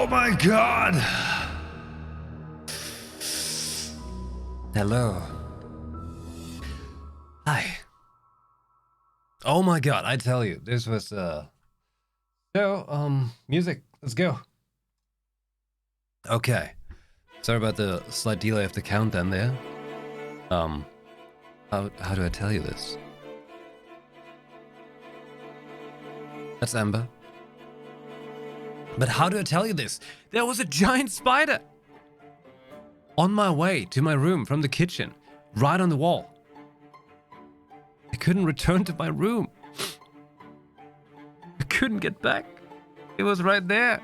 Oh my god! Hello. Hi. Oh my god, I tell you, this was music, let's go. Okay. Sorry about the slight delay of the countdown there. How do I tell you this? That's Amber. But how do I tell you this? There was a giant spider on my way to my room from the kitchen, right on the wall. I couldn't return to my room. I couldn't get back. It was right there.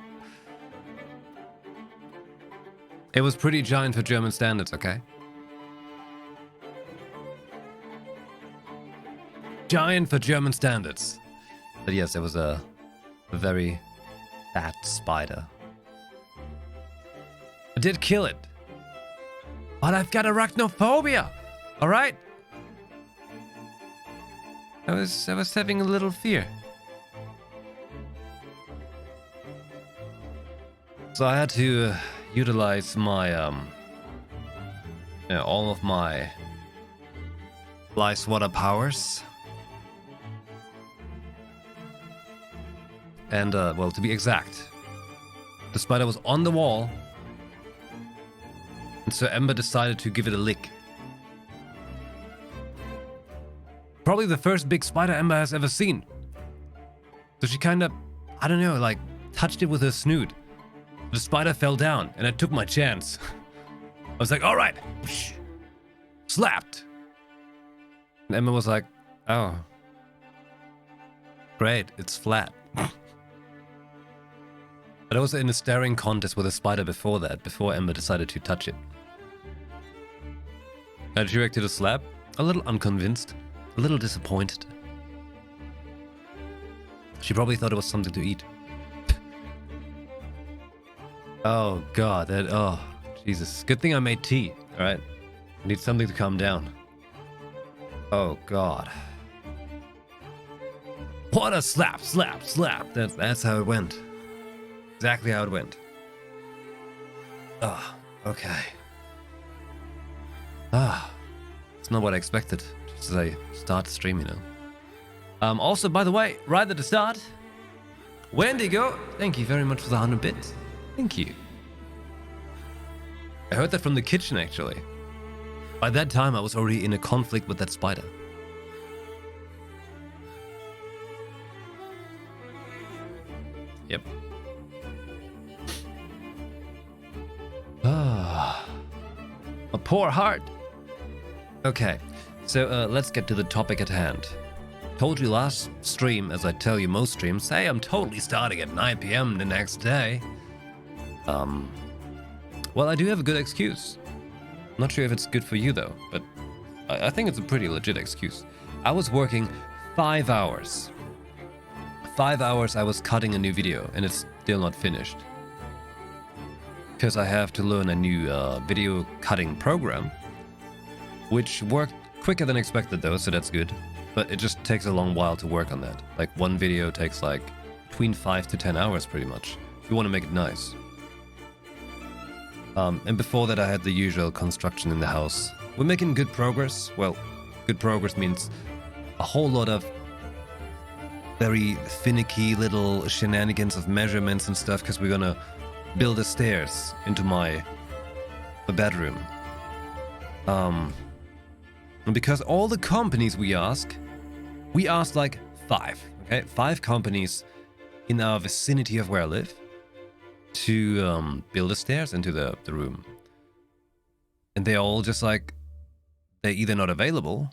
It was pretty giant for German standards, okay? Giant for German standards. But yes, it was a very fat spider. I did kill it. But I've got arachnophobia. Alright? I was having a little fear. So I had to utilize my all of my fly swatter powers. And well, to be exact, the spider was on the wall, and so Ember decided to give it a lick. Probably the first big spider Ember has ever seen. So she kind of, I don't know, like touched it with her snoot. The spider fell down, and I took my chance. I was like, all right, slapped. And Emma was like, oh, great, it's flat. But I was in a staring contest with a spider before that, before Ember decided to touch it. How did she react to the slap? A little unconvinced, a little disappointed. She probably thought it was something to eat. Oh god, oh, Jesus. Good thing I made tea, alright? I need something to calm down. Oh god. What a slap, slap, slap. That's how it went. Exactly how it went. Ah, okay. Ah, it's not what I expected. Just as I start the stream, you know. Also, by the way, right at the start, Wendigo, thank you very much for the 100 bits. Thank you. I heard that from the kitchen, actually. By that time, I was already in a conflict with that spider. Yep. Ah, a poor heart. Okay, so let's get to the topic at hand. Told you last stream, as I tell you most streams, hey, I'm totally starting at 9 PM the next day. Well, I do have a good excuse. Not sure if it's good for you though, but I think it's a pretty legit excuse. I was working 5 hours. 5 hours I was cutting a new video, and it's still not finished. Because I have to learn a new video cutting program, which worked quicker than expected though, so that's good. But it just takes a long while to work on that. Like one video takes like between 5 to 10 hours pretty much, if you want to make it nice. And before that I had the usual construction in the house. We're making good progress. Well, good progress means a whole lot of very finicky little shenanigans of measurements and stuff, because we're gonna build the stairs into my bedroom. And because all the companies we asked like 5, okay? 5 companies in our vicinity of where I live to build the stairs into the room. And they're all just like, they're either not available,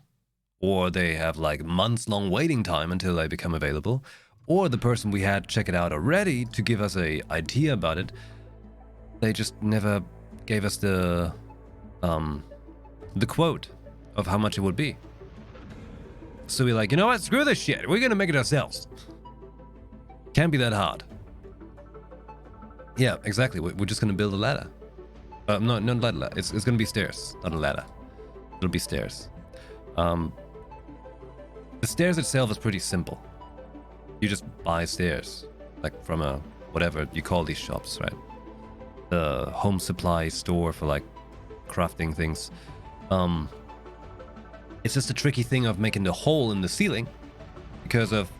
or they have like months-long waiting time until they become available, or the person we had check it out already to give us a idea about it, they just never gave us the quote of how much it would be. So we're like, you know what? Screw this shit. We're gonna make it ourselves. Can't be that hard. Yeah, exactly. We're just gonna build a ladder. No, not ladder. It's gonna be stairs, not a ladder. It'll be stairs. The stairs itself is pretty simple. You just buy stairs, like from a whatever you call these shops, right? the home supply store for like crafting things. It's just a tricky thing of making the hole in the ceiling because of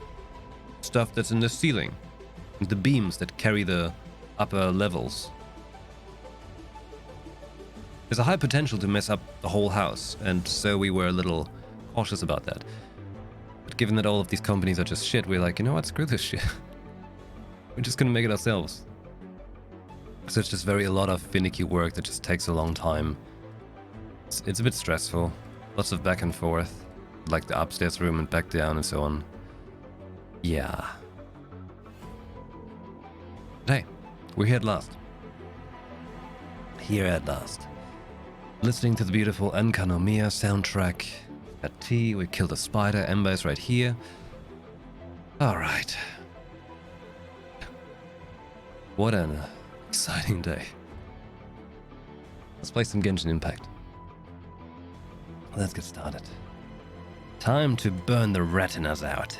stuff that's in the ceiling, the beams that carry the upper levels. There's a high potential to mess up the whole house, and so we were a little cautious about that. But given that all of these companies are just shit, we're like, you know what, screw this shit. We're just gonna make it ourselves. So it's just a lot of finicky work that just takes a long time. It's a bit stressful. Lots of back and forth, like the upstairs room and back down and so on. Yeah. But hey, we're here at last. Here at last. Listening to the beautiful Enkanomiya soundtrack. At tea, we killed a spider. Ember is right here. Alright. What an exciting day. Let's play some Genshin Impact. Let's get started. Time to burn the retinas out.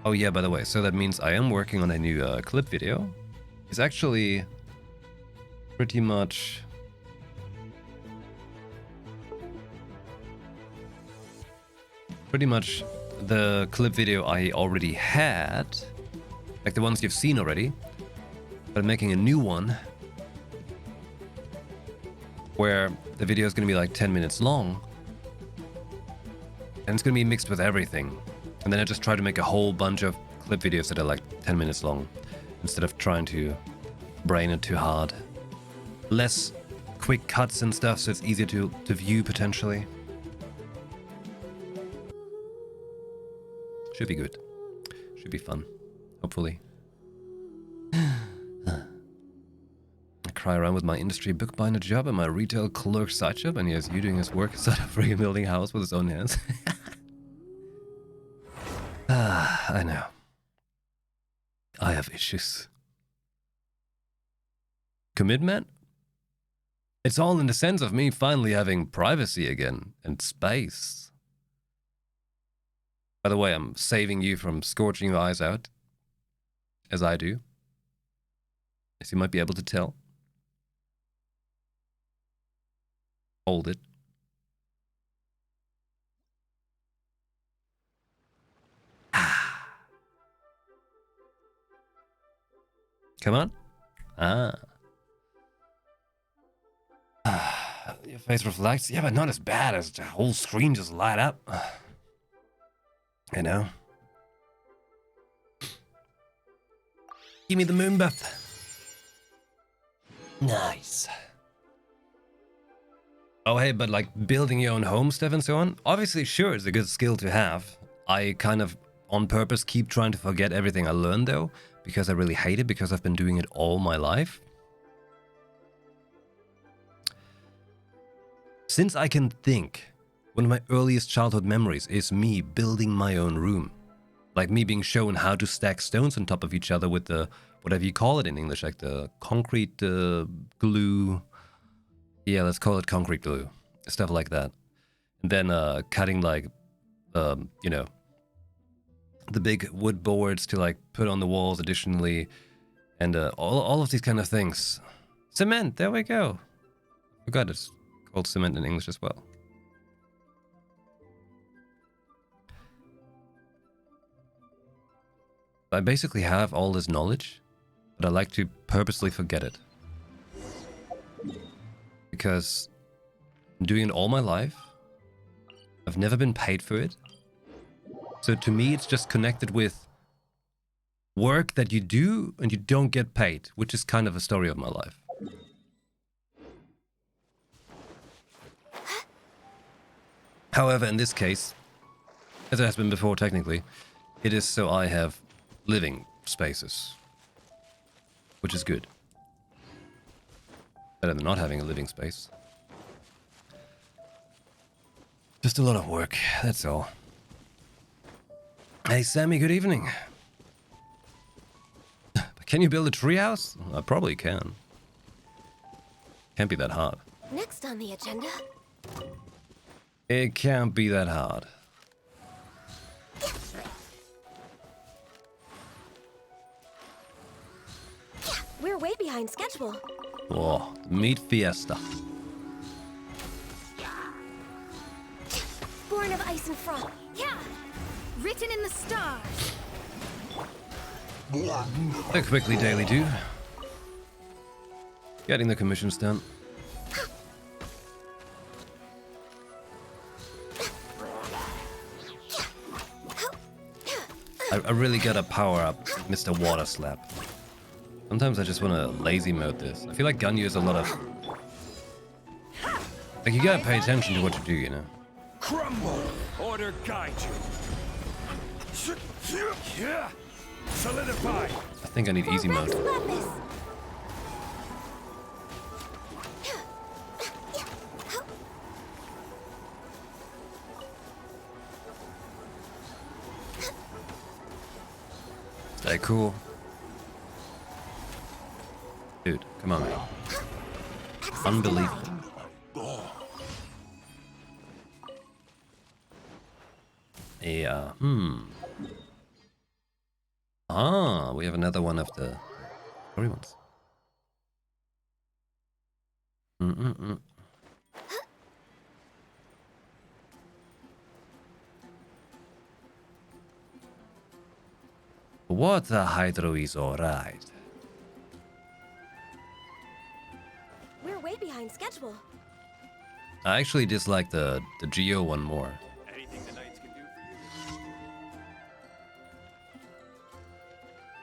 Oh yeah, by the way, so that means I am working on a new clip video. It's actually pretty much the clip video I already had, like the ones you've seen already, but I'm making a new one where the video is going to be like 10 minutes long, and it's going to be mixed with everything. And then I just try to make a whole bunch of clip videos that are like 10 minutes long, instead of trying to brain it too hard. Less quick cuts and stuff, so it's easier to view potentially. Should be good. Should be fun. Hopefully. I cry around with my industry bookbinder job and my retail clerk side job, and here's you doing his work instead of freaking building a house with his own hands. I know. I have issues. Commitment? It's all in the sense of me finally having privacy again and space. By the way, I'm saving you from scorching your eyes out, as I do, as you might be able to tell. Hold it. Come on. Your face reflects. Yeah, but not as bad as the whole screen just light up. You know? Give me the moon buff. Nice. Oh, hey, but like building your own home stuff and so on, obviously, sure, it's a good skill to have. I kind of on purpose keep trying to forget everything I learned though, because I really hate it, because I've been doing it all my life. Since I can think, one of my earliest childhood memories is me building my own room. Like me being shown how to stack stones on top of each other with the, whatever you call it in English, like the concrete glue. Yeah, let's call it concrete glue. Stuff like that. And then cutting like, you know, the big wood boards to like put on the walls additionally. And all of these kind of things. Cement, there we go. Forgot it's called cement in English as well. I basically have all this knowledge, but I like to purposely forget it. Because I'm doing it all my life. I've never been paid for it. So to me, it's just connected with work that you do and you don't get paid, which is kind of a story of my life. However, in this case, as it has been before technically, it is so I have living spaces, which is good. Better than not having a living space. Just a lot of work, that's all. Hey Sammy, good evening. Can you build a treehouse? I probably can. Can't be that hard. Next on the agenda. It can't be that hard. We're way behind schedule. Whoa, meat fiesta. Born of ice and frost. Yeah! Written in the stars. A quickly daily do. Getting the commissions done. I really gotta power up Mr. Water Slap. Sometimes I just wanna lazy mode this. I feel like Ganyu is a lot of... Like, you gotta pay attention to what you do, you know? Crumble! Order guide you. Solidify! I think I need easy mode. Stay cool. Dude, come on, man. Unbelievable. Yeah, Ah, we have another one of the story ones. Water hydro is alright. We're way behind schedule. I actually dislike the Geo one more. Anything the knights can do for you?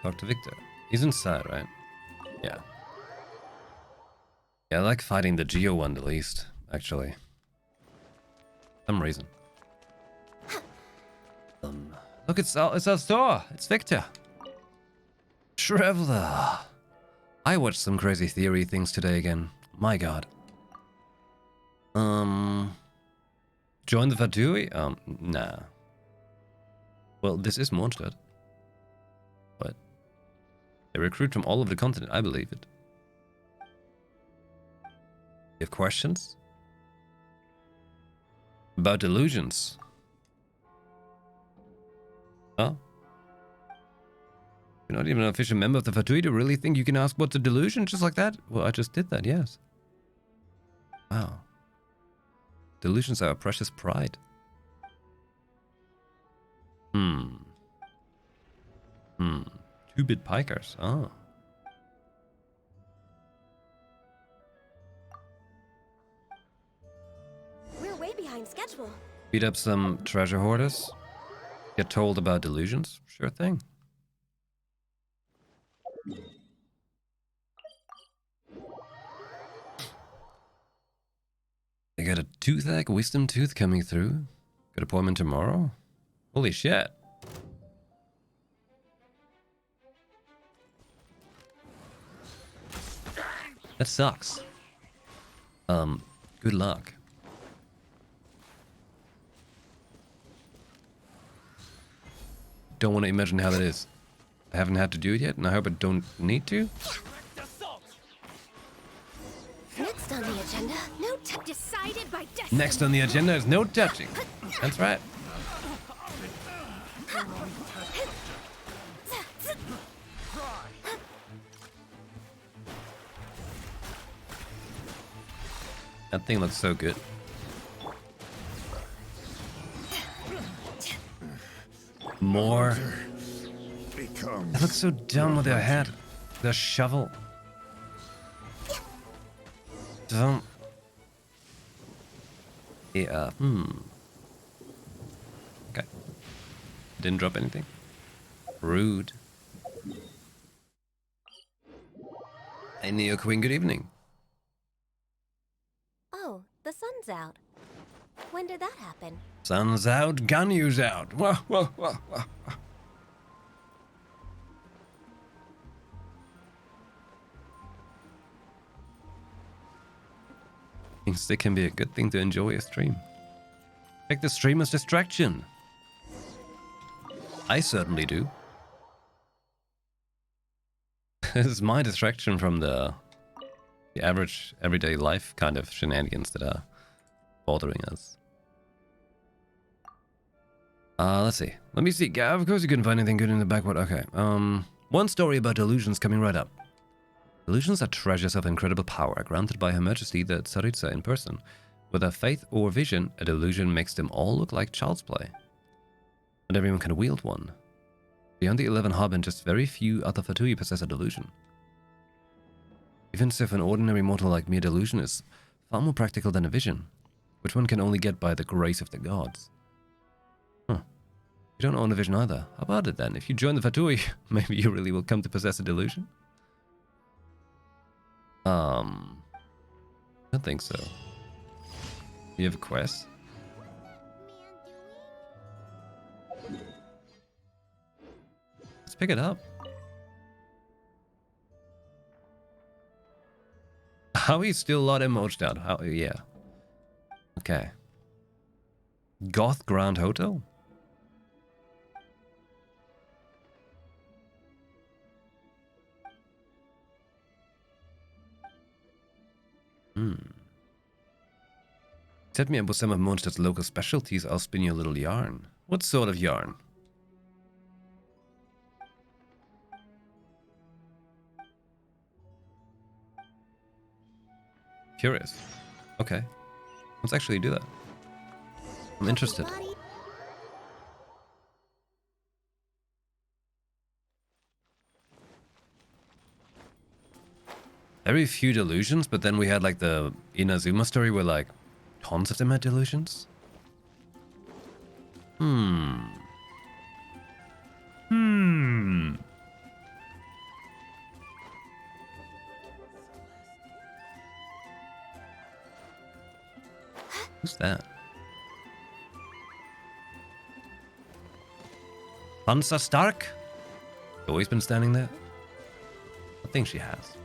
Talk to Victor. He's inside, right? Yeah. Yeah, I like fighting the Geo one the least, actually. Some reason. Look, it's our store. It's Victor. Traveler. I watched some crazy theory things today again. My god. Join the Fatui? Nah. Well, this is Mondstadt. What? They recruit from all over the continent, I believe it. You have questions? About delusions? Oh? You're not even an official member of the Fatui to really think you can ask what's a delusion just like that? Well, I just did that, yes. Wow. Delusions are a precious pride. 2-bit pikers. Oh. We're way behind schedule. Beat up some treasure hoarders. Get told about delusions. Sure thing. I got a toothache wisdom tooth coming through. Got appointment tomorrow. Holy shit. That sucks. Good luck. Don't want to imagine how that is. I haven't had to do it yet, and I hope I don't need to. Next on the agenda, no Decided by destiny. Next on the agenda is no touching. That's right. That thing looks so good. More. It looks so dumb with their head. Their shovel. Dumb. Yeah. Okay. Didn't drop anything. Rude. Hey, Neo Queen, good evening. Oh, the sun's out. When did that happen? Sun's out, Ganyu's out. Wah, wah, wah, wah. Thinks it can be a good thing to enjoy a stream. Take the stream as distraction. I certainly do. This is my distraction from the average everyday life kind of shenanigans that are bothering us. Let's see. Let me see. Of course you couldn't find anything good in the backward. Okay. One story about delusions coming right up. Illusions are treasures of incredible power, granted by Her Majesty the Tsaritsa in person. Whether faith or vision, a delusion makes them all look like child's play. Not everyone can wield one. Beyond the 11 Harbin, just very few other Fatui possess a delusion. Even if an ordinary mortal like me, a delusion is far more practical than a vision, which one can only get by the grace of the gods. Huh. You don't own a vision either. How about it then? If you join the Fatui, maybe you really will come to possess a delusion? I don't think so. You have a quest? Let's pick it up. How he's still a lot emojed out. How, yeah. Okay. Goth Grand Hotel? Set me up with some of Mondstadt's local specialties, I'll spin you a little yarn. What sort of yarn? Curious. Okay. Let's actually do that. I'm interested. Very few delusions, but then we had like the Inazuma story where like tons of them had delusions. Who's that? Sansa Stark? Always been standing there? I think she has.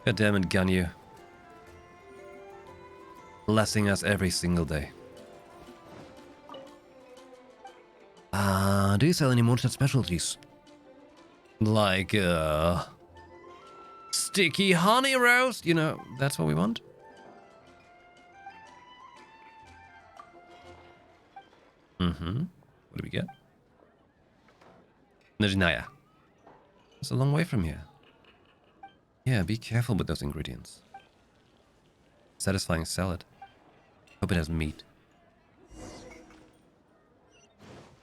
God damn it, Ganyu. Blessing us every single day. Do you sell any Mondstadt specialties? Like, sticky honey roast? You know, that's what we want? What do we get? Najnaya. It's a long way from here. Yeah, be careful with those ingredients. Satisfying salad. Hope it has meat.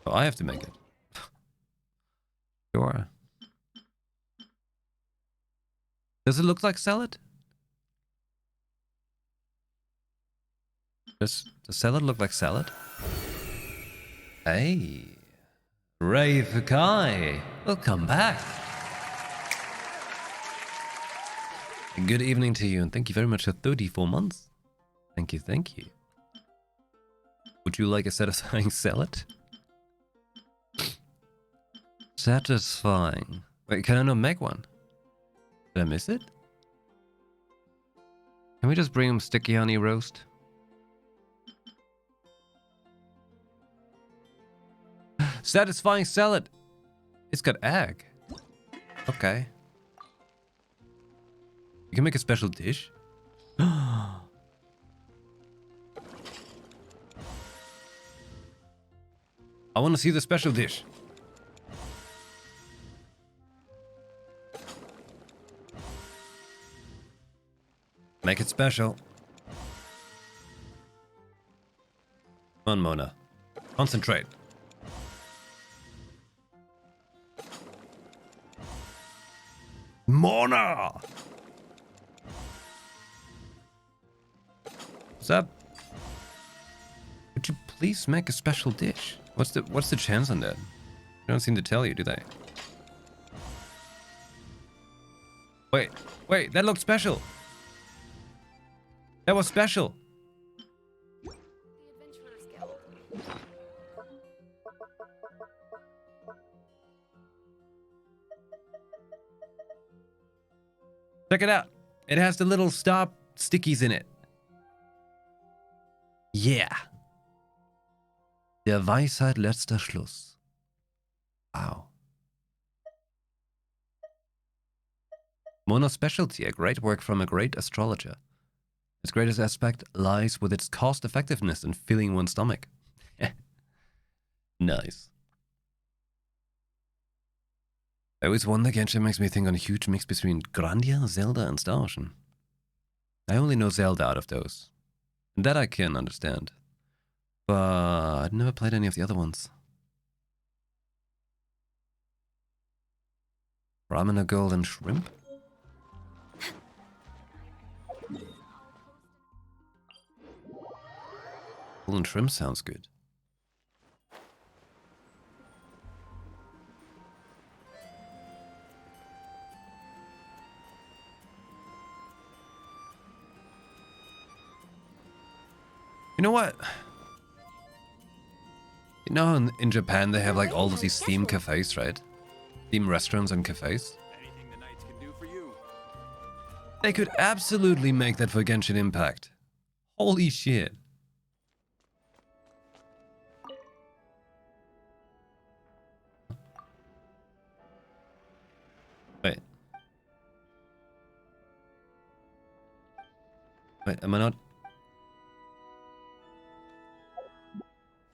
Oh, I have to make it. Sure. Does it look like salad? Does the salad look like salad? Hey. Rave Kai. Welcome back. Good evening to you, and thank you very much for 34 months. Thank you, thank you. Would you like a satisfying salad? Satisfying. Wait, can I not make one? Did I miss it? Can we just bring him sticky honey roast? Satisfying salad! It's got egg. Okay. You can make a special dish. I want to see the special dish. Make it special. Come on, Mona. Concentrate. Mona! What's up? Would you please make a special dish? What's the chance on that? They don't seem to tell you, do they? Wait, that looked special. That was special. The Adventurers Guild. Check it out. It has the little star stickies in it. Yeah. Der Weisheit letzter Schluss. Wow. Mono's specialty, a great work from a great astrologer. Its greatest aspect lies with its cost effectiveness in filling one's stomach. Nice. I always wonder, Genshin makes me think on a huge mix between Grandia, Zelda, and Star Ocean. I only know Zelda out of those. And that I can understand. But I've never played any of the other ones. Ramen a golden shrimp? Golden shrimp sounds good. You know what? You know how in Japan they have like all of these theme cafes, right? Theme restaurants and cafes. Anything the knights can do for you. They could absolutely make that for Genshin Impact. Holy shit. Wait. Wait, am I not?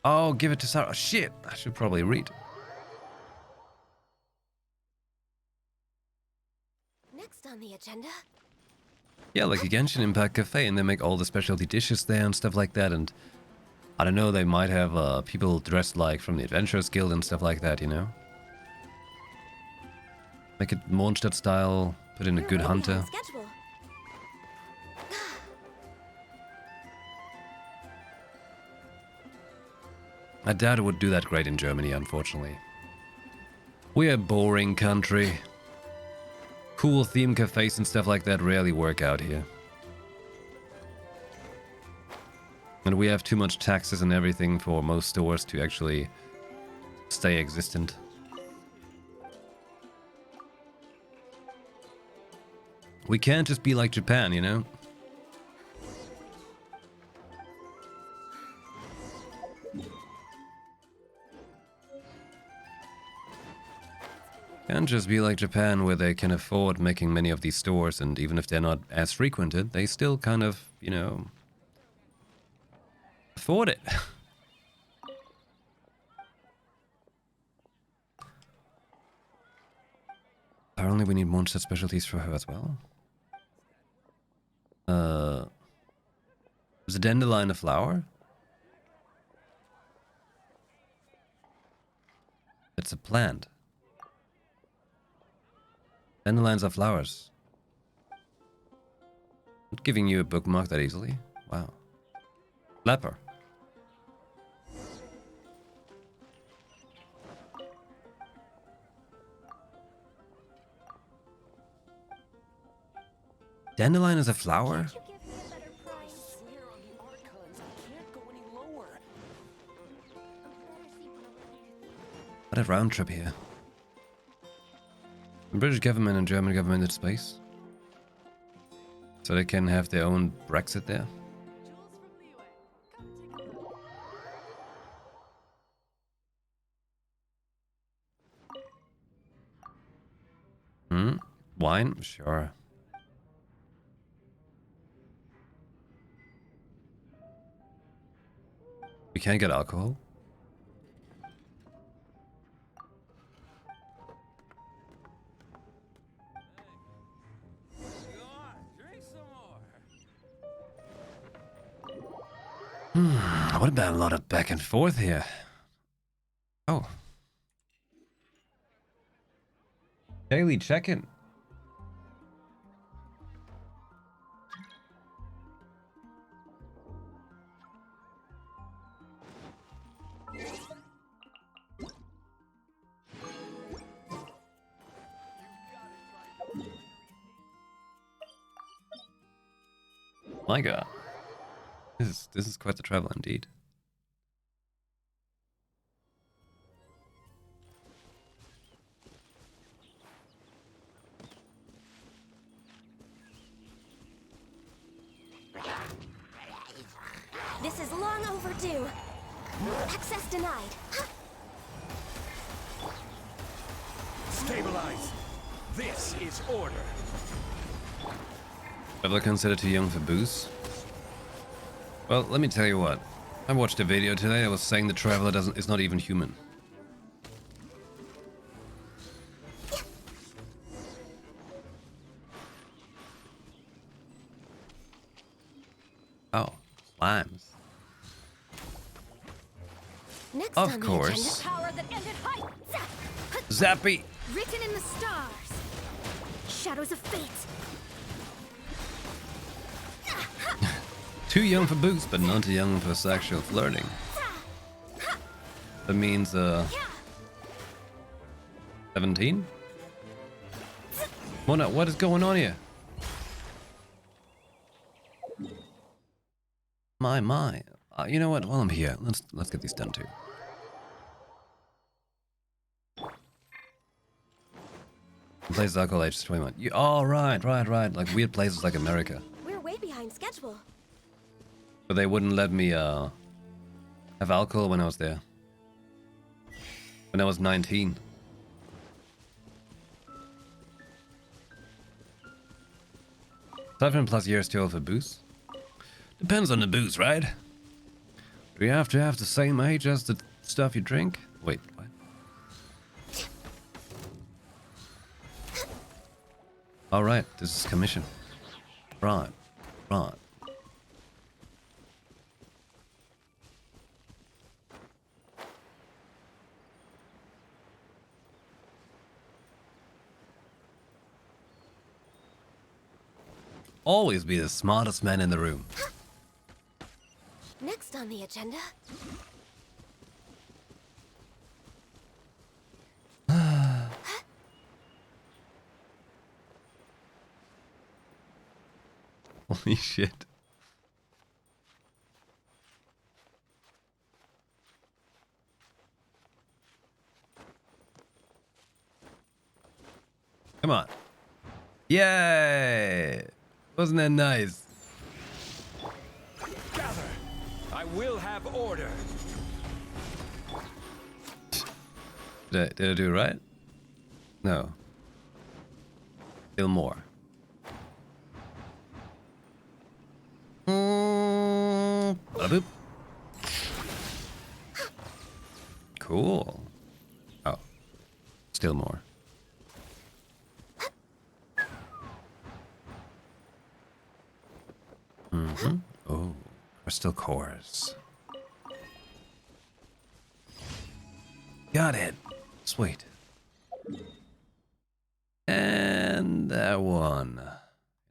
Oh, give it to Sarah. Shit, I should probably read. Next on the agenda. Yeah, like a Genshin Impact cafe, and they make all the specialty dishes there and stuff like that. And I don't know, they might have people dressed like from the Adventurers Guild and stuff like that, you know? Make it Mondstadt style, put in a good hunter. Schedule. I doubt it would do that great in Germany, unfortunately. We're a boring country. Cool theme cafes and stuff like that rarely work out here. And we have too much taxes and everything for most stores to actually stay existent. We can't just be like Japan, you know? Can't just be like Japan, where they can afford making many of these stores, and even if they're not as frequented, they still kind of, you know, afford it. Apparently we need Mondstadt specialties for her as well. Is a dandelion a flower? It's a plant. Dandelions are flowers. Not giving you a bookmark that easily. Wow. Leper. Dandelion is a flower? Can't you give me a better price? Swear on the Archons, I can't go any lower. What a round trip here. The British government and German government in space. So they can have their own Brexit there. Hmm? Wine? Sure. We can't get alcohol? What about a lot of back and forth here? Oh. Daily check-in. My God. This is quite the travel indeed. This is long overdue. Access denied. Stabilize. This is order. Ever considered too young for booze? Well, let me tell you what. I watched a video today that was saying the traveler is not even human. Oh, slimes. Next Of on course. the agenda, Power that ended height. Zappy! Written in the stars. Shadows of fate. Too young for boots, but not too young for sexual flirting. That means, 17? Mona, what is going on here? My. You know what? While I'm here, let's get these done too. Places alcohol age 21. Oh, right. Like weird places like America. We're way behind schedule. But they wouldn't let me, have alcohol when I was there. When I was 19. +7 years too old for booze? Depends on the booze, right? Do you have to have the same age as the stuff you drink? Wait, what? Alright, this is commission. Right. Always be the smartest man in the room. Next on the agenda, Holy shit. Come on. Yay! Wasn't that nice? Gather. I will have order. Did I do it right? No. Still more. Bada boop. Cool. Oh. Still more. Oh. Crystal cores. Got it. Sweet. And that one. You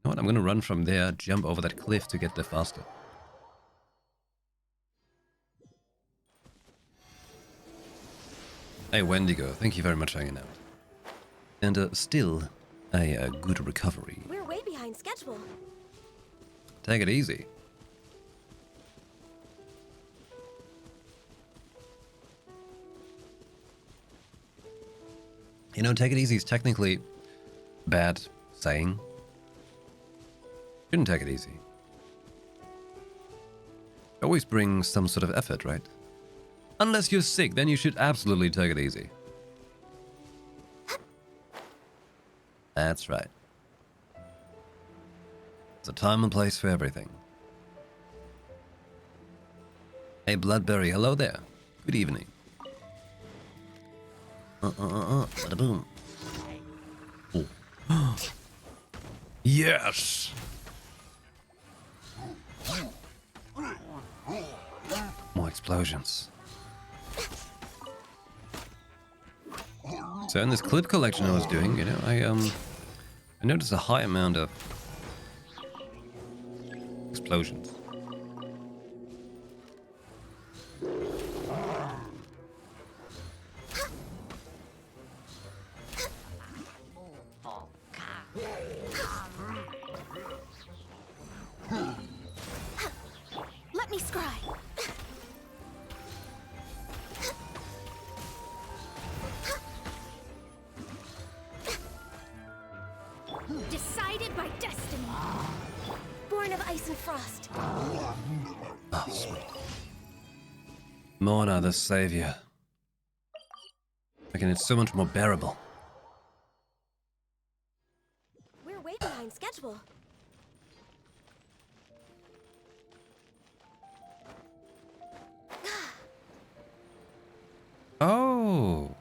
know what? I'm gonna run from there, jump over that cliff to get there faster. Hey, Wendigo, thank you very much for hanging out. And still, a good recovery. we're way behind schedule. Take it easy. You know, take it easy is technically bad saying. Shouldn't take it easy. Always bring some sort of effort, right? Unless you're sick, then you should absolutely take it easy. That's right. There's a time and place for everything. Hey, Bloodberry, hello there. Good evening. Bada boom. Oh. Yes! More explosions. So in this clip collection I was doing, you know, I noticed a high amount of explosions. Let me scry. Decided by destiny. Born of ice and frost. Oh, sweet. Mona, the savior. Making it so much more bearable. We're way behind schedule. Oh!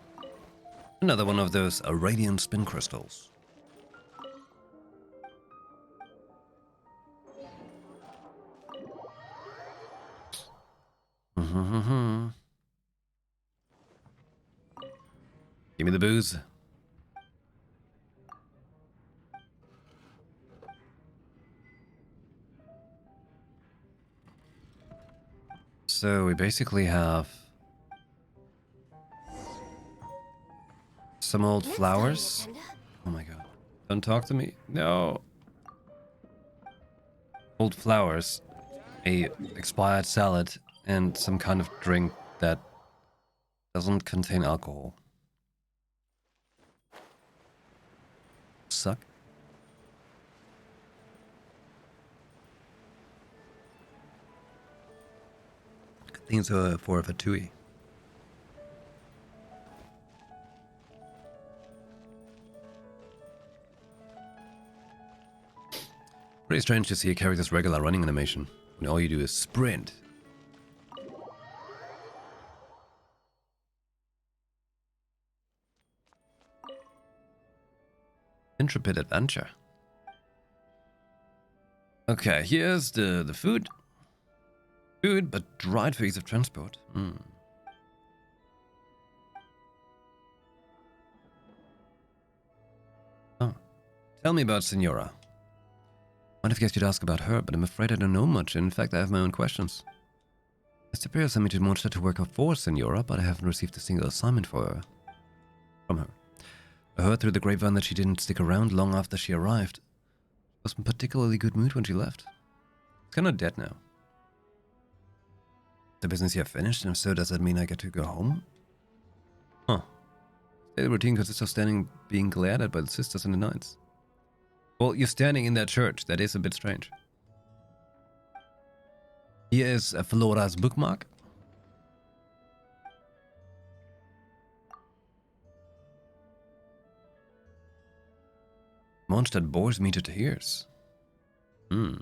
Another one of those radiant spin crystals. Give me the booze. So we basically have some old Next flowers. time, Nintendo. Oh my god. Don't talk to me. No. Old flowers, a expired salad, and some kind of drink that doesn't contain alcohol. Suck. Good thing it's a 4 of a 2E. Pretty strange to see a character's regular running animation when all you do is sprint. Intrepid adventure. Okay, here's the food. Food, but dried for ease of transport. Oh. Tell me about Senora. Might have guessed you'd ask about her, but I'm afraid I don't know much. In fact, I have my own questions. Mr. Superior sent me to Monster to work for Senora, but I haven't received a single assignment from her. I heard through the grapevine that she didn't stick around long after she arrived. She was in particularly good mood when she left. It's kind of dead now. The business here finished, and if so, does that mean I get to go home? Huh. Daily routine consists of being glared at by the sisters in the nights. Well, you're standing in that church. That is a bit strange. Here is Flora's bookmark. Mondstadt bores me to tears. He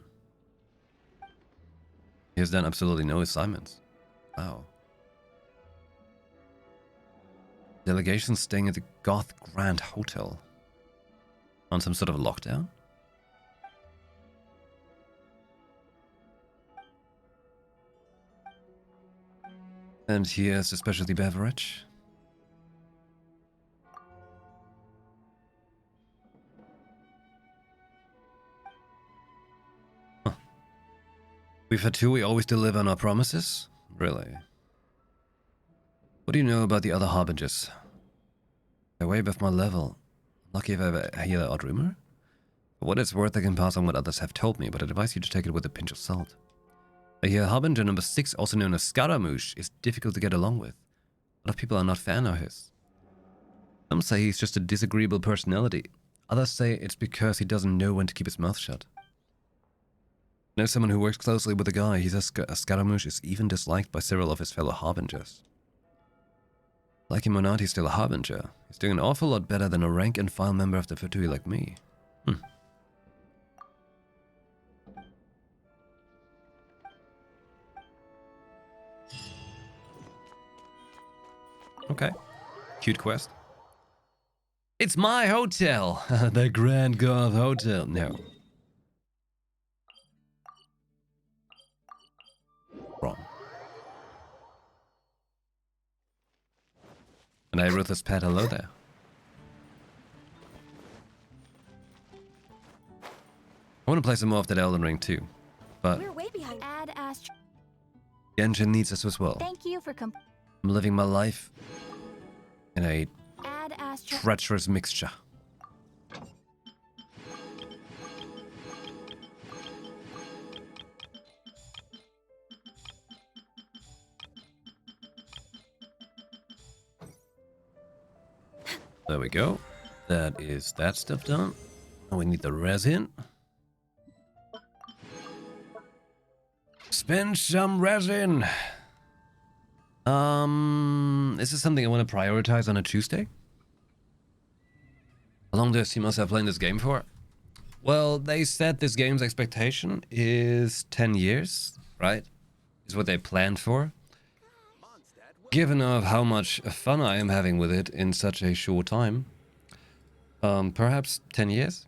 has done absolutely no assignments. Wow. Delegation staying at the Goth Grand Hotel. On some sort of lockdown? And here's a specialty beverage. Huh. We've had two, we always deliver on our promises? Really? What do you know about the other harbingers? They're way above my level. Lucky if I ever hear the odd rumor. For what it's worth, I can pass on what others have told me, but I advise you to take it with a pinch of salt. I hear Harbinger number 6, also known as Scaramouche, is difficult to get along with. A lot of people are not fan of his. Some say he's just a disagreeable personality. Others say it's because he doesn't know when to keep his mouth shut. I know someone who works closely with the guy. He says Scaramouche is even disliked by several of his fellow Harbingers. Like him or not, he's still a Harbinger. He's doing an awful lot better than a rank-and-file member of the Fatui like me. Okay. Cute quest. It's my hotel! The Grand Goth Hotel. No. Wrong. And I wrote this pad hello there. I want to play some more of that Elden Ring too. But We're way behind. Add Astro. Genshin needs us as well. Thank you for I'm living my life in a Add Astro. treacherous mixture. There we go. That is that stuff done. Now we need the resin. Spend some resin. Is this something I want to prioritize on a Tuesday? How long do I see myself playing this game for? Well, they said this game's expectation is 10 years, right? Is what they planned for. Given of how much fun I am having with it in such a short time, perhaps 10 years?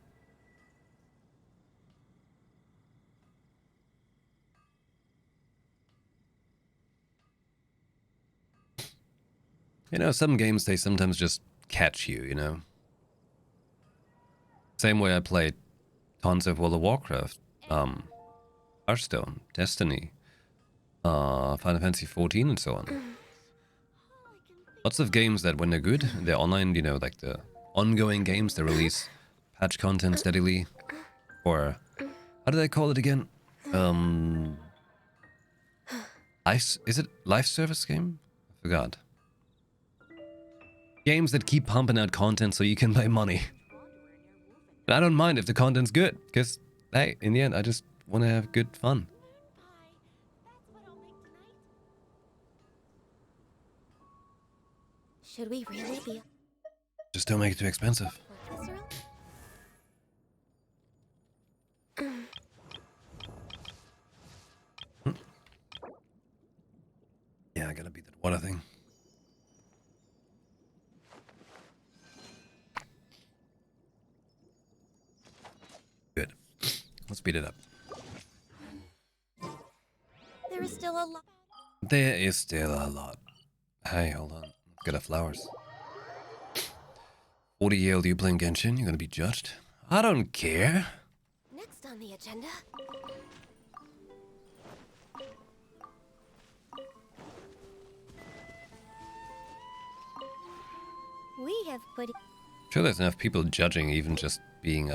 You know, some games, they sometimes just catch you, you know? Same way I played tons of World of Warcraft, Hearthstone, Destiny, Final Fantasy 14 and so on. Lots of games that when they're good, they're online, you know, like the ongoing games, they release patch content steadily. Or, how do they call it again? Is it live service game? I forgot. Games that keep pumping out content so you can pay money. And I don't mind if the content's good, because, hey, in the end, I just want to have good fun. Should we really be Just don't make it too expensive. like this early? Yeah, I gotta beat that water thing. Good. Let's speed it up. There is still a lot. There is still a lot. Hey, hold on. Let's get our flowers. 40-year-old you playing Genshin, you're gonna be judged? I don't care. Next on the agenda. We have put. Sure, there's enough people judging even just being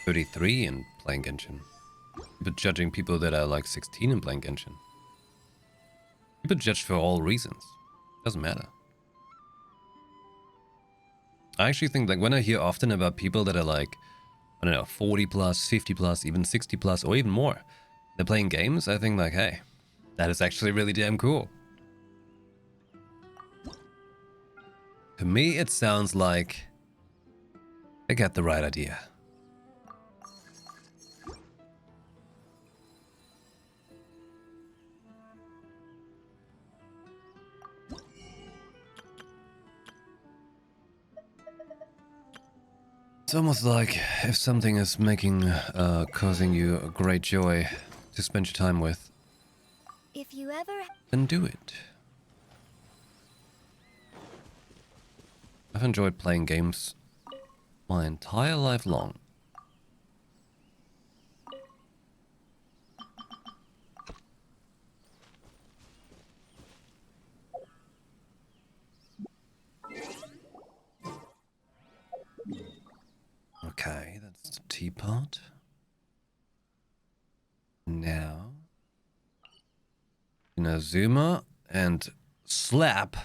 33 and playing Genshin. But judging people that are like 16 and playing Genshin. People judge for all reasons. Doesn't matter. I actually think like when I hear often about people that are like, I don't know, 40 plus, 50 plus, even 60 plus, or even more, they're playing games, I think like, hey, that is actually really damn cool. To me, it sounds like I got the right idea. It's almost like if something is causing you a great joy to spend your time with, If you ever... then do it. I've enjoyed playing games my entire life long. Okay, that's the teapot. Now, Inazuma and slap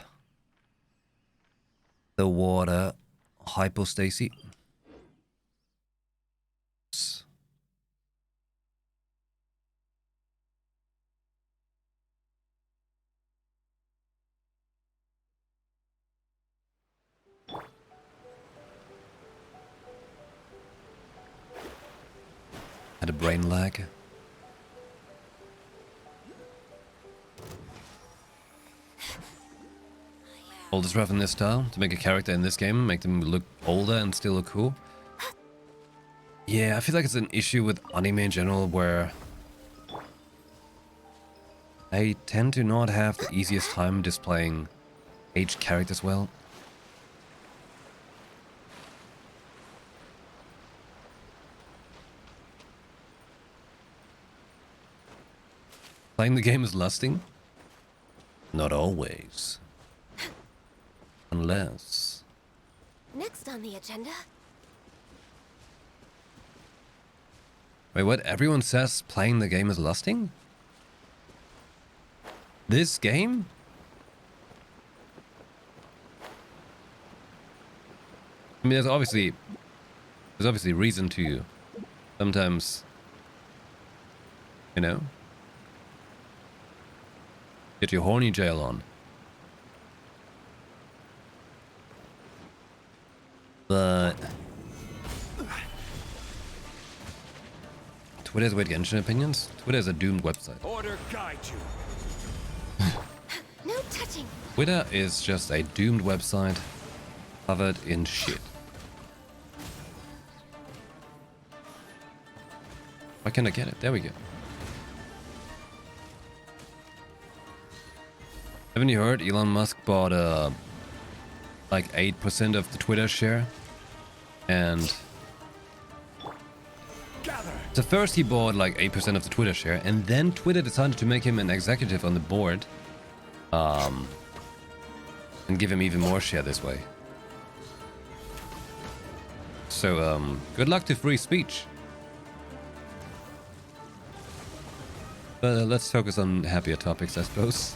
the water hypostasy. Had a brain lag. Old is rough in this style. To make a character in this game, make them look older and still look cool. Yeah, I feel like it's an issue with anime in general where I tend to not have the easiest time displaying aged characters well. Playing the game is lusting? Not always. Unless... Next on the agenda. Wait, what? Everyone says playing the game is lusting? This game? I mean, there's obviously reason to sometimes, you know, get your horny jail on. But Twitter's weird Genshin opinions? Twitter is a doomed website. Order guide you. No touching. Twitter is just a doomed website covered in shit. Why can't I get it? There we go. Haven't you heard Elon Musk bought like 8% of the Twitter share? And so first he bought like 8% of the Twitter share, and then Twitter decided to make him an executive on the board. And give him even more share this way. So, good luck to free speech. Let's focus on happier topics, I suppose.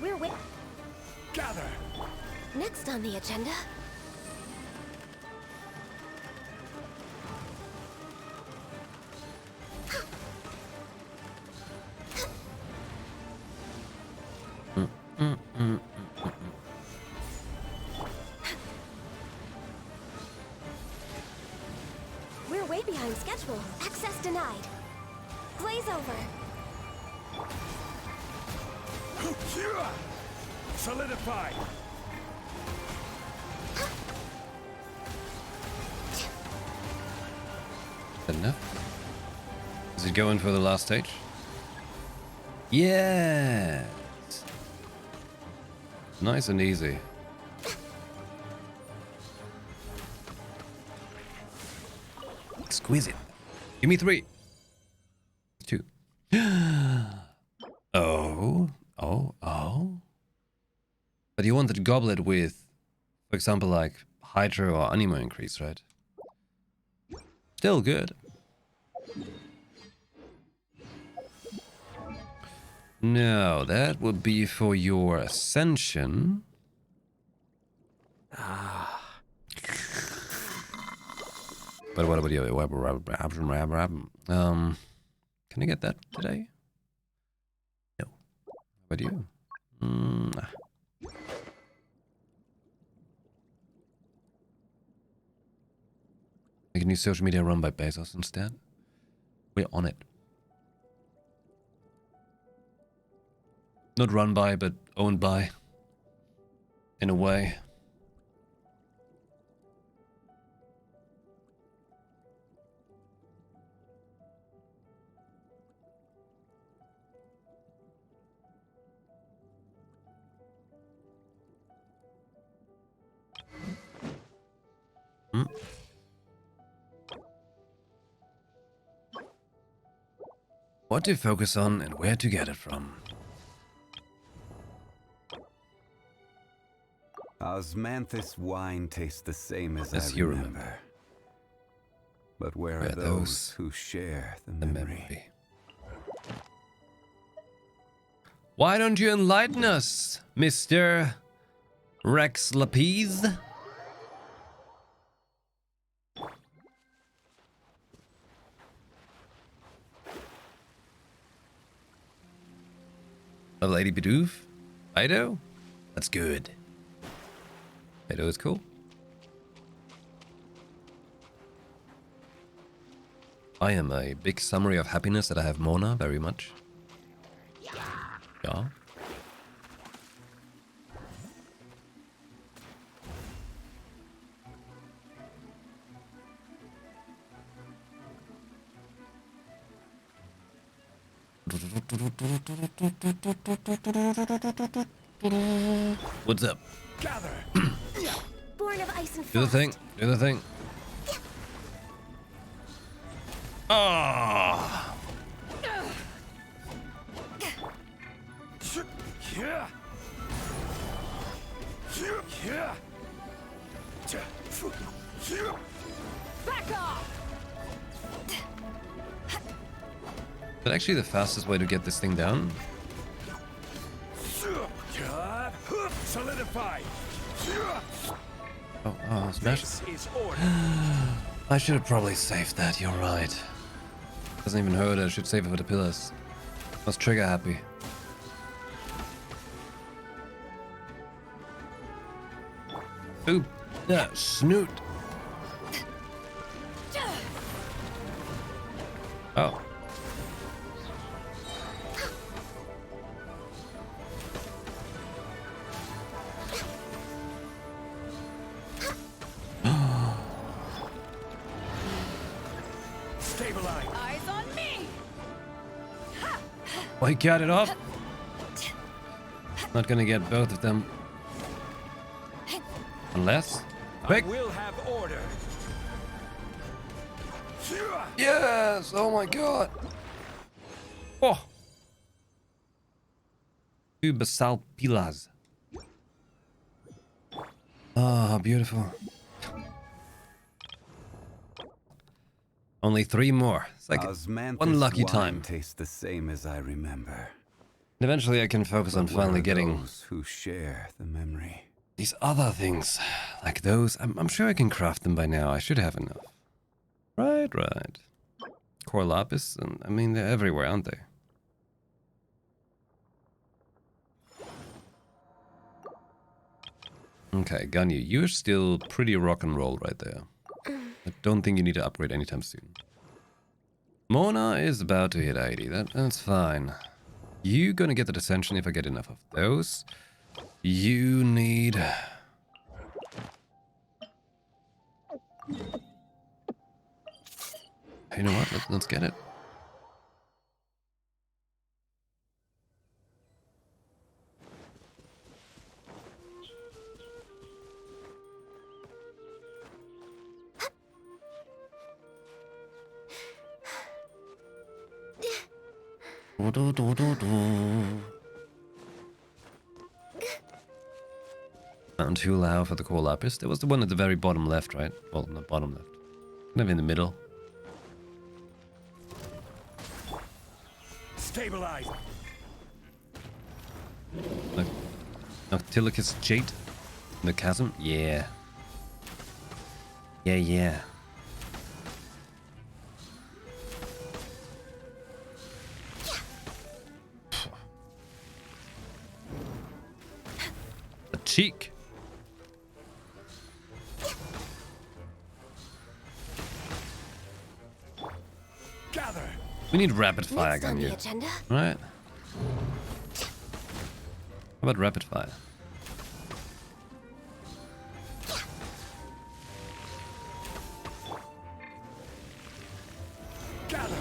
We're wait. Gather. Next on the agenda. We're way behind schedule. Access denied. Blaze over. Solidify. Enough. Is it going for the last stage? Yes. Nice and easy. Exquisite. Give me 3. 2. Oh. But you wanted goblet with, for example, like Hydro or Animo increase, right? Still good. No, that would be for your ascension. But what about you? Can I get that today? No. How about you? Make a new social media run by Bezos instead. We're on it. Not run by, but owned by. In a way. What to focus on and where to get it from. Osmanthus wine tastes the same as As I you remember. remember. But where are those who share the memory? Why don't you enlighten us, Mr. Rex Lapise? A Lady Bidoof? Ido? That's good. Ido is cool. I am a big summary of happiness that I have Mona very much. Yeah. What's up? Gather. Born of ice and Do the frost. thing. Do the thing. Ah. Back off! Is that actually the fastest way to get this thing down? Solidify. Oh, smash. This is order. I should have probably saved that, you're right. Doesn't even hurt, I should save it for the pillars. Was trigger happy. Oop, that snoot. Oh. Stabilize. Eyes on me! Why cut it off? Not gonna get both of them. Unless... I Quick! will have order. Yes! Oh my god! Oh! Two basalt pillars. Oh, how beautiful. Only 3 more. It's like one lucky time. Tastes the same as I remember. And eventually I can focus on finally getting those who share the memory. these other things. Like those. I'm sure I can craft them by now. I should have enough. Right. Core lapis. And I mean, they're everywhere, aren't they? Okay, Ganyu, you're still pretty rock and roll right there. I don't think you need to upgrade anytime soon. Mona is about to hit 80. That's fine. You gonna get the ascension if I get enough of those. You need... You know what? Let's get it. Found too loud for the core lapis. There was the one at the very bottom left, right? Well, not bottom left. Kind of in the middle. Stabilize. Noctilicus Jade? The chasm? Yeah. Yeah. The cheek. Gather. We need rapid fire, Next on the Ganyu. agenda. Right. How about rapid fire? Gather.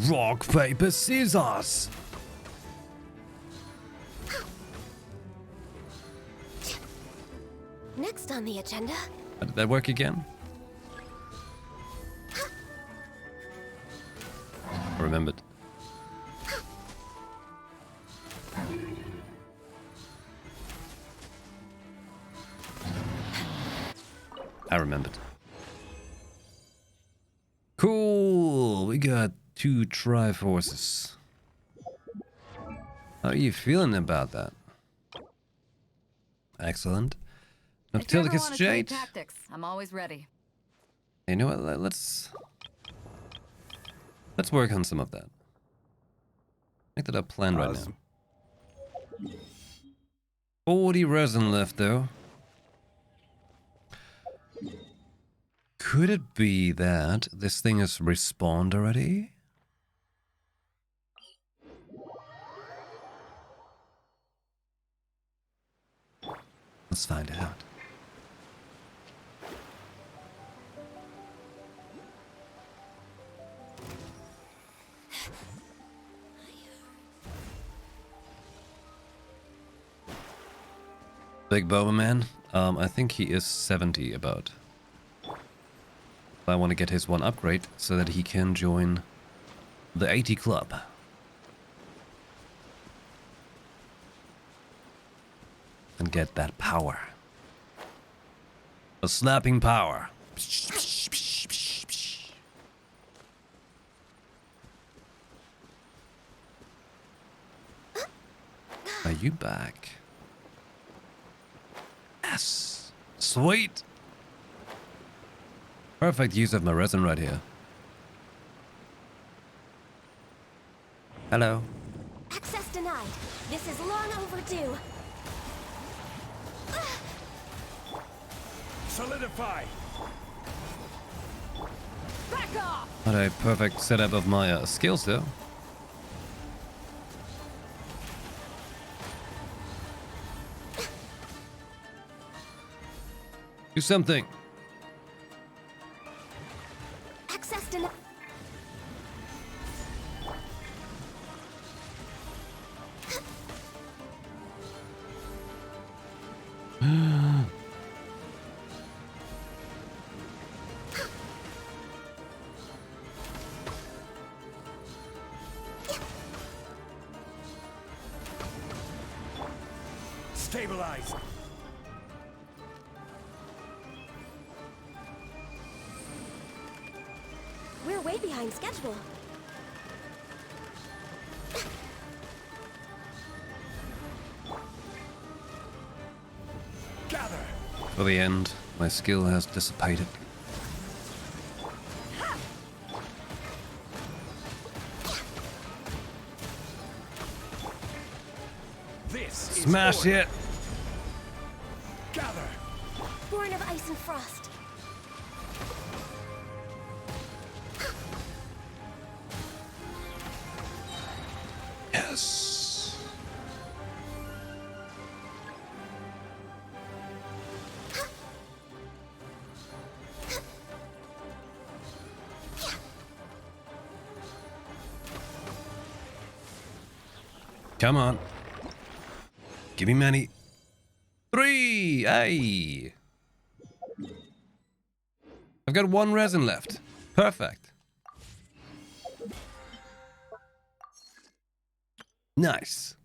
Rock, paper, scissors! Next on the agenda. How did that work again? I remembered. I remembered. Cool! We got 2 Triforces. How are you feeling about that? Excellent. If you ever Noctilicus wanna trade Jade. tactics, I'm always ready. You know what? Let's work on some of that. Make that a plan right now. 40 resin left though. Could it be that this thing has respawned already? Let's find out. Big Boba Man, I think he is 70 about. I want to get his one upgrade so that he can join the 80 club. And get that power. A slapping power. Are you back? Yes. Sweet. Perfect use of my resin right here. Hello. Access denied. This is long overdue. Solidify. Back off! What a perfect setup of my skills though. Do something. Access denied. Stabilize. We're way behind schedule. Gather. For the end, my skill has dissipated. This Smash is order. it! Gather. Born of ice and frost. Yes. Come on. Give me many. 3! Hey! I've got 1 resin left. Perfect. Nice.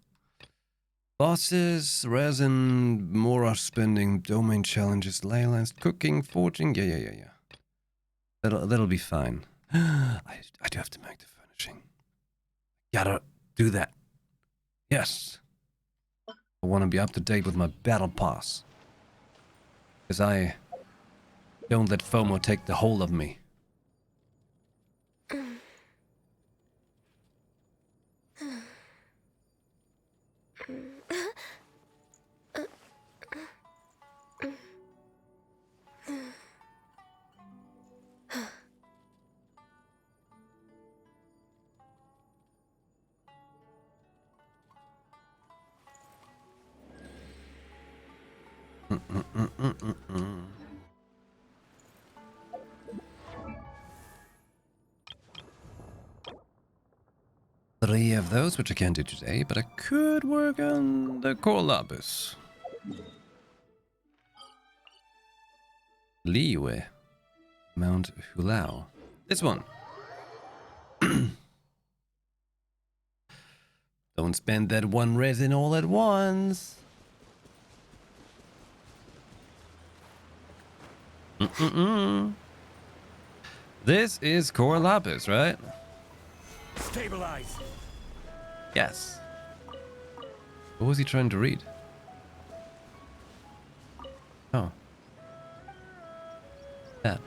Bosses, resin, more spending, domain challenges, ley lines, cooking, forging. Yeah. That'll be fine. I do have to make the furnishing. Gotta do that. Yes. I want to be up to date with my battle pass. Because I don't let FOMO take the whole of me. Three of those, which I can't do today, but I could work on the core lapis. Liwe. Mount Hulao. This one. Don't spend that 1 resin all at once. This is core lapis, right? Stabilize. Yes. What was he trying to read? Oh. That.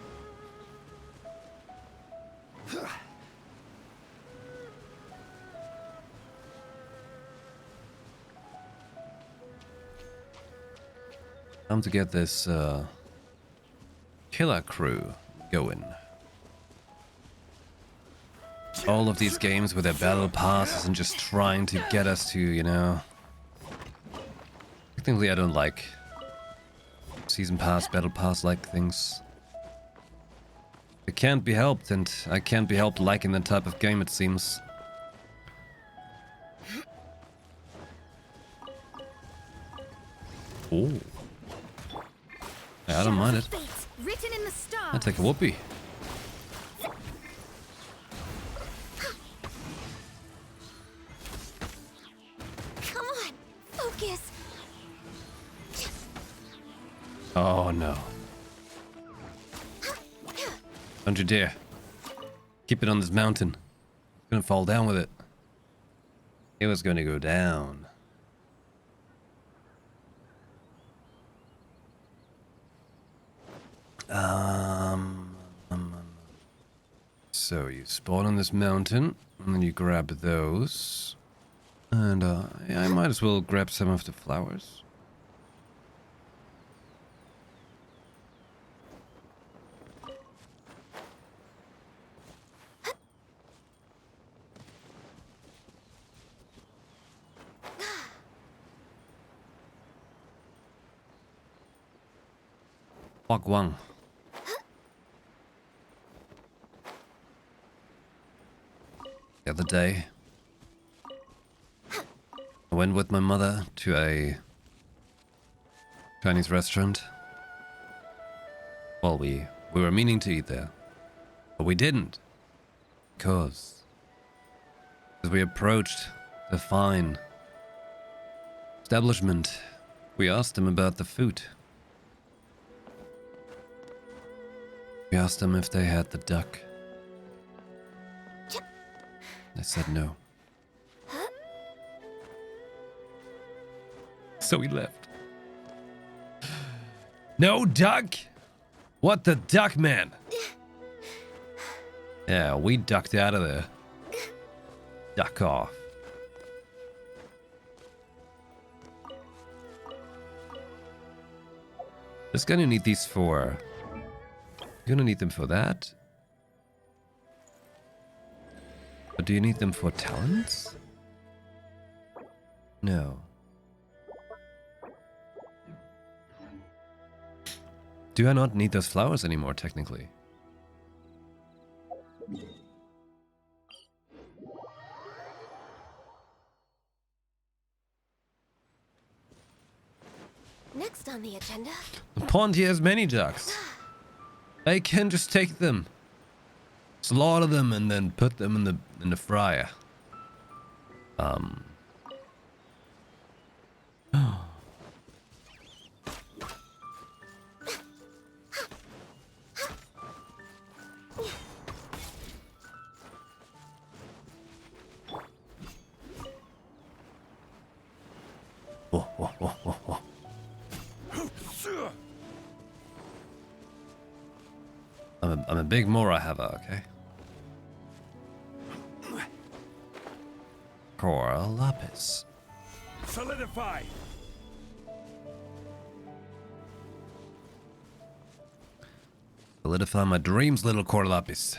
Time to get this killer crew going. All of these games with their battle passes and just trying to get us to, you know... Technically I don't like season pass, battle pass like things. It can't be helped, and I can't be helped liking that type of game, it seems. Oh. Yeah, I don't mind it. Written in the stars. I'll take a whoopee. Come on, focus. Oh no. Don't you dare. Keep it on this mountain. It's gonna fall down with it. It was gonna go down. So you spawn on this mountain, and then you grab those. And yeah, I might as well grab some of the flowers. Wang. The other day, I went with my mother to a Chinese restaurant. Well, we were meaning to eat there, but we didn't. Because as we approached the fine establishment, We asked them about the food. We asked them if they had the duck. They said no. So we left. No duck? What the duck, man? Yeah, we ducked out of there. Duck off. Just gonna need these for... You're gonna need them for that? But do you need them for talents? No. Do I not need those flowers anymore, technically? Next on the agenda. The pond here has many ducks. I can just take them, slaughter them, and then put them in the fryer. Oh, oh, oh, oh, oh. I'm a big Mora Hava, okay? Cora Lapis. Solidify. Solidify my dreams, little Cora Lapis.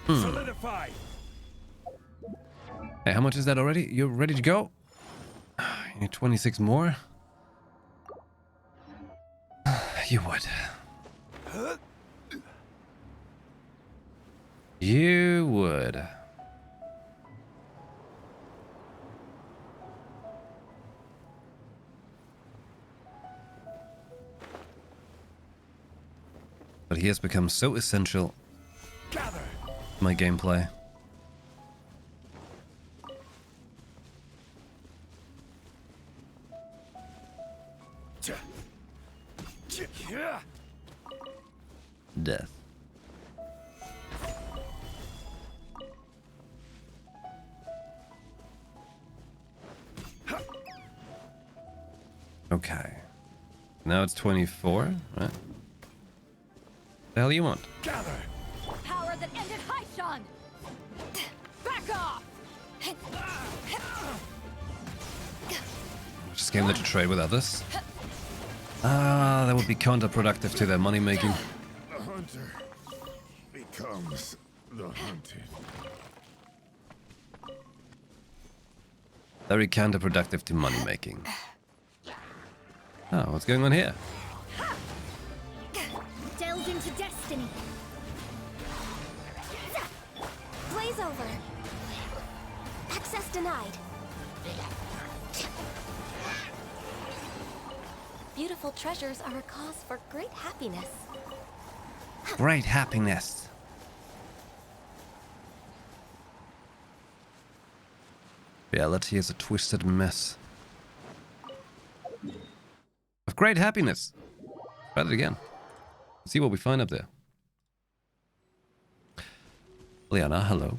Solidify. Hey, how much is that already? You're ready to go? You need 26 more? You would. You would. But he has become so essential Gather. to my gameplay. Death. Okay. Now it's 24, right? The hell you want? Gather. Power that ended Haishan! Back off! Just came there to trade with others. Ah, that would be counterproductive to their money making. The hunter becomes the hunted. Very counterproductive to money making. Oh, what's going on here? Delve into destiny. Blaze over. Access denied. Beautiful treasures are a cause for great happiness. Great happiness. Reality is a twisted mess of great happiness. Try it again. See what we find up there. Liana, hello.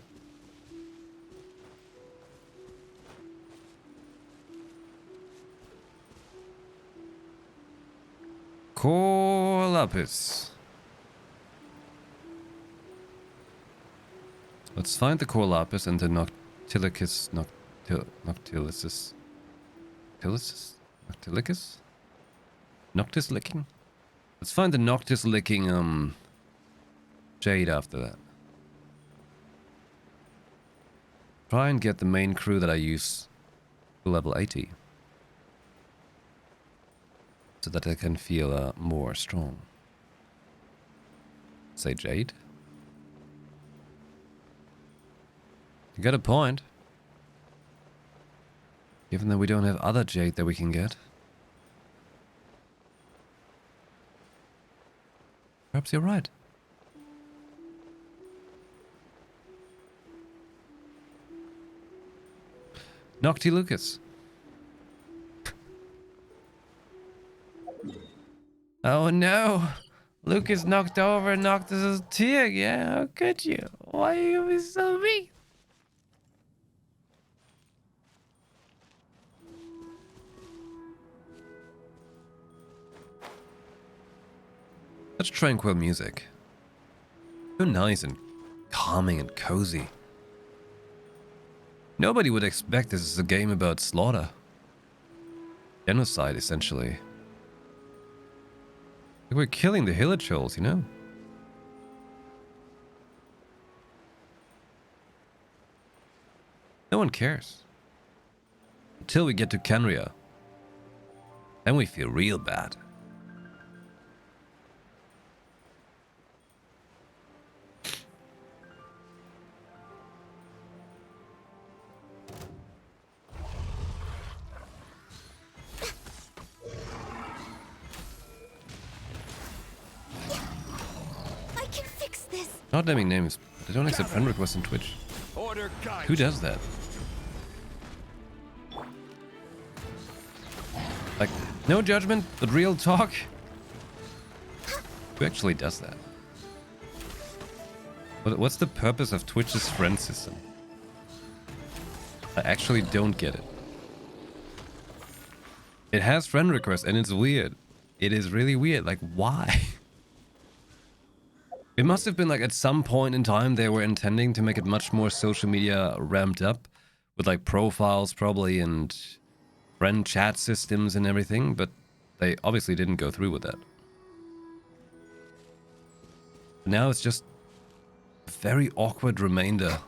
Core Lapis. Let's find the Core Lapis and the Noctilicus. Noctilicus. Noctilicus? Noctis licking? Let's find the Noctis licking jade after that. Try and get the main crew that I use to level 80. So that I can feel more strong. Say jade? You got a point. Given that we don't have other jade that we can get. Perhaps you're right. Nocti Lucas. Oh no! Lucas knocked over Noctis' tear. Yeah, how could you? Why are you be so mean? Such tranquil music. So nice and calming and cozy. Nobody would expect this is a game about slaughter. Genocide, essentially. We're killing the Hillage-Trolls, you know? No one cares. Until we get to Kenria. Then we feel real bad. I can fix this. Not naming names. They don't accept friend requests on Twitch. Order guide. Who does that? Like, no judgment, but real talk. Who actually does that? What's the purpose of Twitch's friend system? I actually don't get it. It has friend requests and it's weird. It is really weird. Like, why? It must have been like at some point in time they were intending to make it much more social media ramped up with like profiles probably and friend chat systems and everything, but they obviously didn't go through with that. Now it's just a very awkward remainder.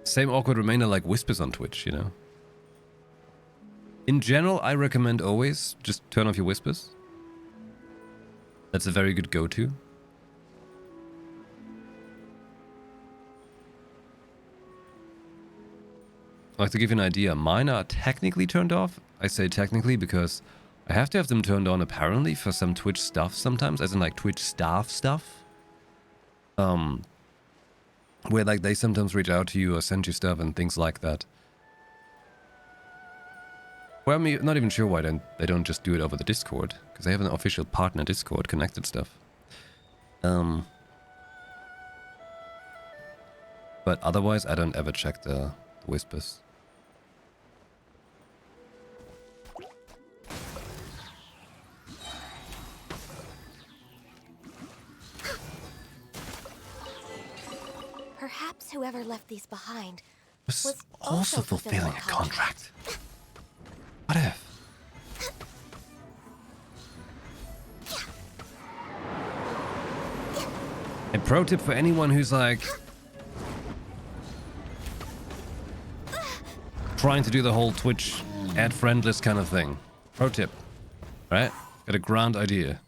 Same awkward remainder like whispers on Twitch, you know? In general, I recommend always just turn off your whispers. That's a very good go-to. Like to give you an idea, mine are technically turned off. I say technically because I have to have them turned on apparently for some Twitch stuff sometimes, as in like Twitch staff stuff. Where like they sometimes reach out to you or send you stuff and things like that. Well, I'm not even sure why they don't just do it over the Discord, because they have an official partner Discord connected stuff. But otherwise, I don't ever check the whispers. Perhaps whoever left these behind Was also fulfilling a contract. What if? A pro tip for anyone who's like trying to do the whole Twitch ad friendless kind of thing. Pro tip, right? Got a grand idea.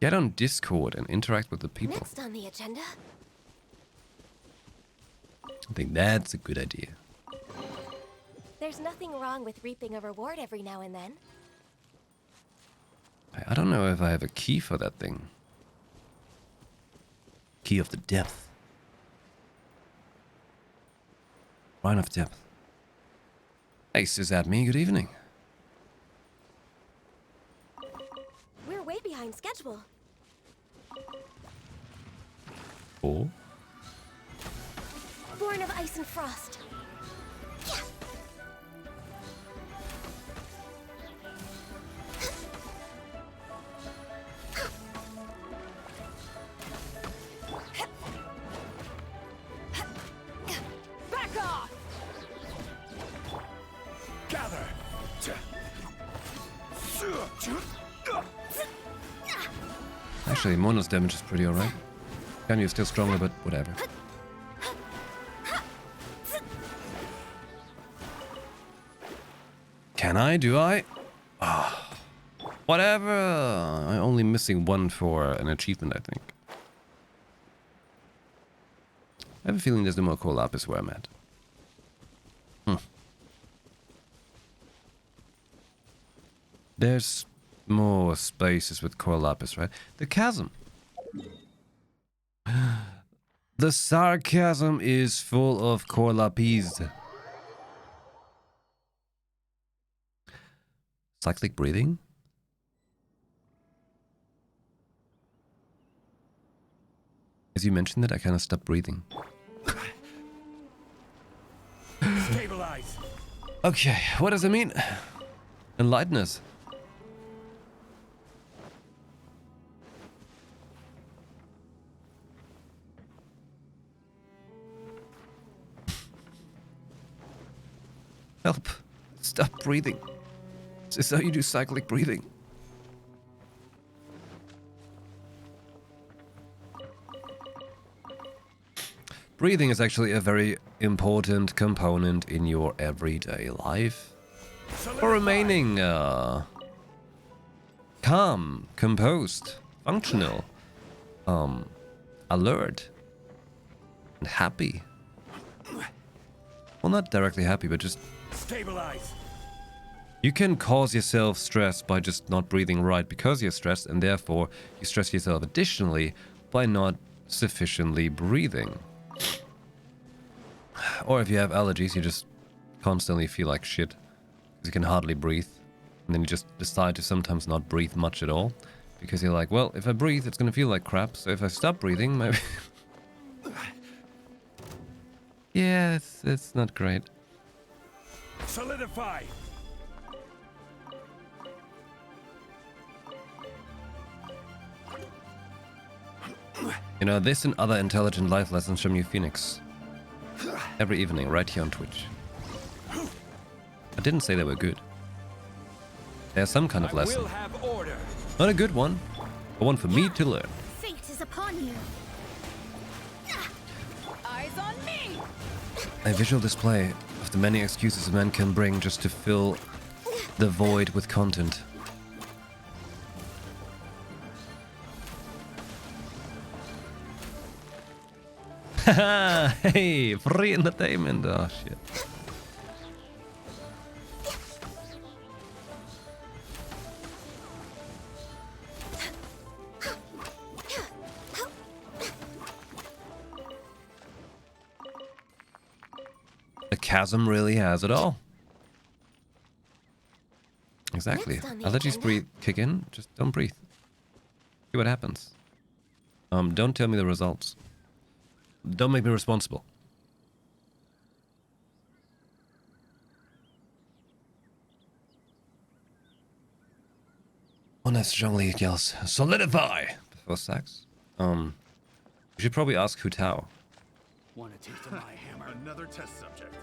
Get on Discord and interact with the people. Next on the agenda. I think that's a good idea. There's nothing wrong with reaping a reward every now and then. I don't know if I have a key for that thing. Key of the depth. Rhine of depth. Hey, Sysadme, good evening. We're way behind schedule. Oh? Born of ice and frost. Back off! Gather. Actually, Mono's damage is pretty alright. Ganyu is still stronger, but whatever. Can I? Do I? Ah, whatever. I'm only missing one for an achievement, I think. I have a feeling there's no more Core Lapis where I'm at. There's more spaces with Core Lapis, right? The chasm. The The sarcasm is full of corlapis. Cyclic breathing? As you mentioned it, I kind of stopped breathing. Stabilize. Okay, what does it mean? Enlighten us. Help. Stop breathing. Is this how you do cyclic breathing? Breathing is actually a very important component in your everyday life. For remaining calm, composed, functional, alert, and happy. Well, not directly happy, but just Stabilize. you can cause yourself stress by just not breathing right because you're stressed, and therefore you stress yourself additionally by not sufficiently breathing. Or if you have allergies, you just constantly feel like shit because you can hardly breathe, and then you just decide to sometimes not breathe much at all because you're like, well, if I breathe, it's gonna feel like crap, so if I stop breathing, maybe... Yeah, it's not great. Solidify. You know, this and other intelligent life lessons from YuPhoenix. Every evening, right here on Twitch. I didn't say they were good. They're some kind of lesson. Will have order. Not a good one, but one for me to learn. Fate is upon you. Eyes on me! A visual display of the many excuses a man can bring just to fill the void with content. Haha, hey, free entertainment. Oh shit. The chasm really has it all. Exactly. Next on the Allergies agenda. breathe kick in. Just don't breathe. See what happens. Don't tell me the results. Don't make me responsible. One as strongly yells, "Solidify!" before sex. You should probably ask Hu Tao. Want to taste of my hammer? Another test subject.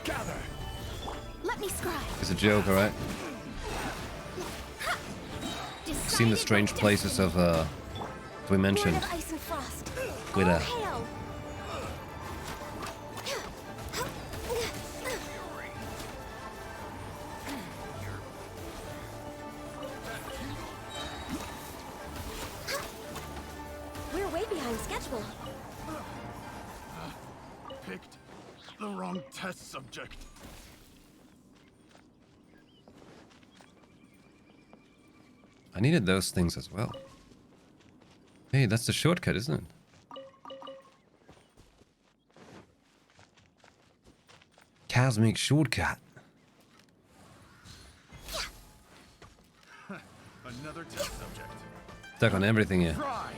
Gather. Let me scribe. It's a joke, alright? Seen the strange places of, we mentioned, Lord of Ice and Frost. with All a... hail. We're way behind schedule. Picked the wrong test subject. I needed those things as well. Hey, that's the shortcut, isn't it? Cosmic shortcut. Another test subject. Stuck on everything here. Try.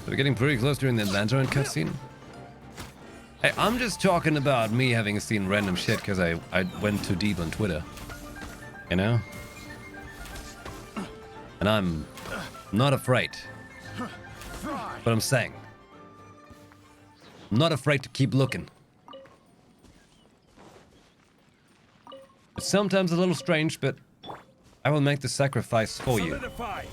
We're getting pretty close during the Atlanta cutscene. Hey, I'm just talking about me having seen random shit because I went too deep on Twitter. You know? And I'm not afraid. But I'm saying. I'm not afraid to keep looking. It's sometimes a little strange, but I will make the sacrifice for you. Solidify.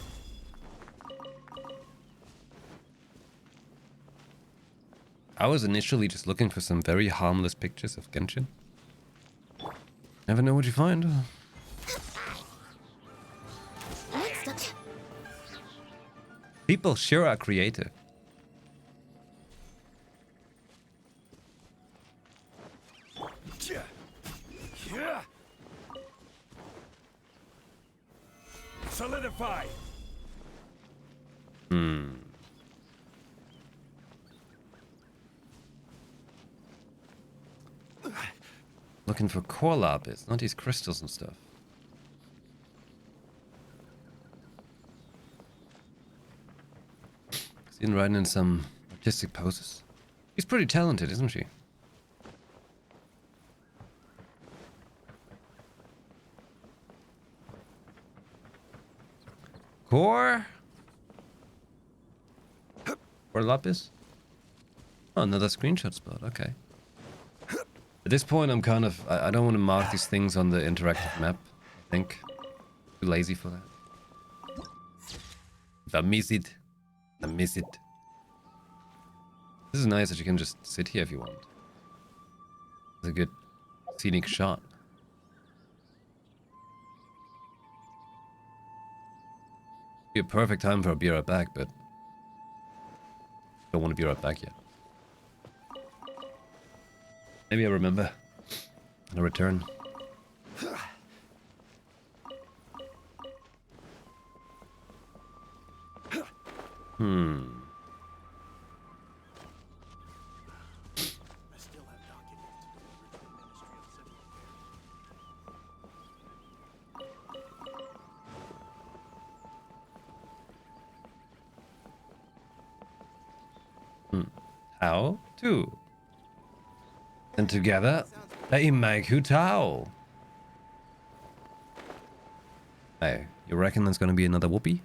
I was initially just looking for some very harmless pictures of Genshin. Never know what you find. Next up. People sure are creative. Solidify. Looking for core lapis, not these crystals and stuff. Seen riding in some artistic poses. She's pretty talented, isn't she? Core? Core lapis? Oh, another screenshot spot, okay. At this point, I'm kind of... I don't want to mark these things on the interactive map, I think. Too lazy for that. If I miss it, I miss it. This is nice that you can just sit here if you want. It's a good scenic shot. Be a perfect time for a be right back, but... don't want to be right back yet. Maybe I remember. I'll return. How to? And together, they make Hu Tao. Hey, you reckon there's gonna be another whoopee?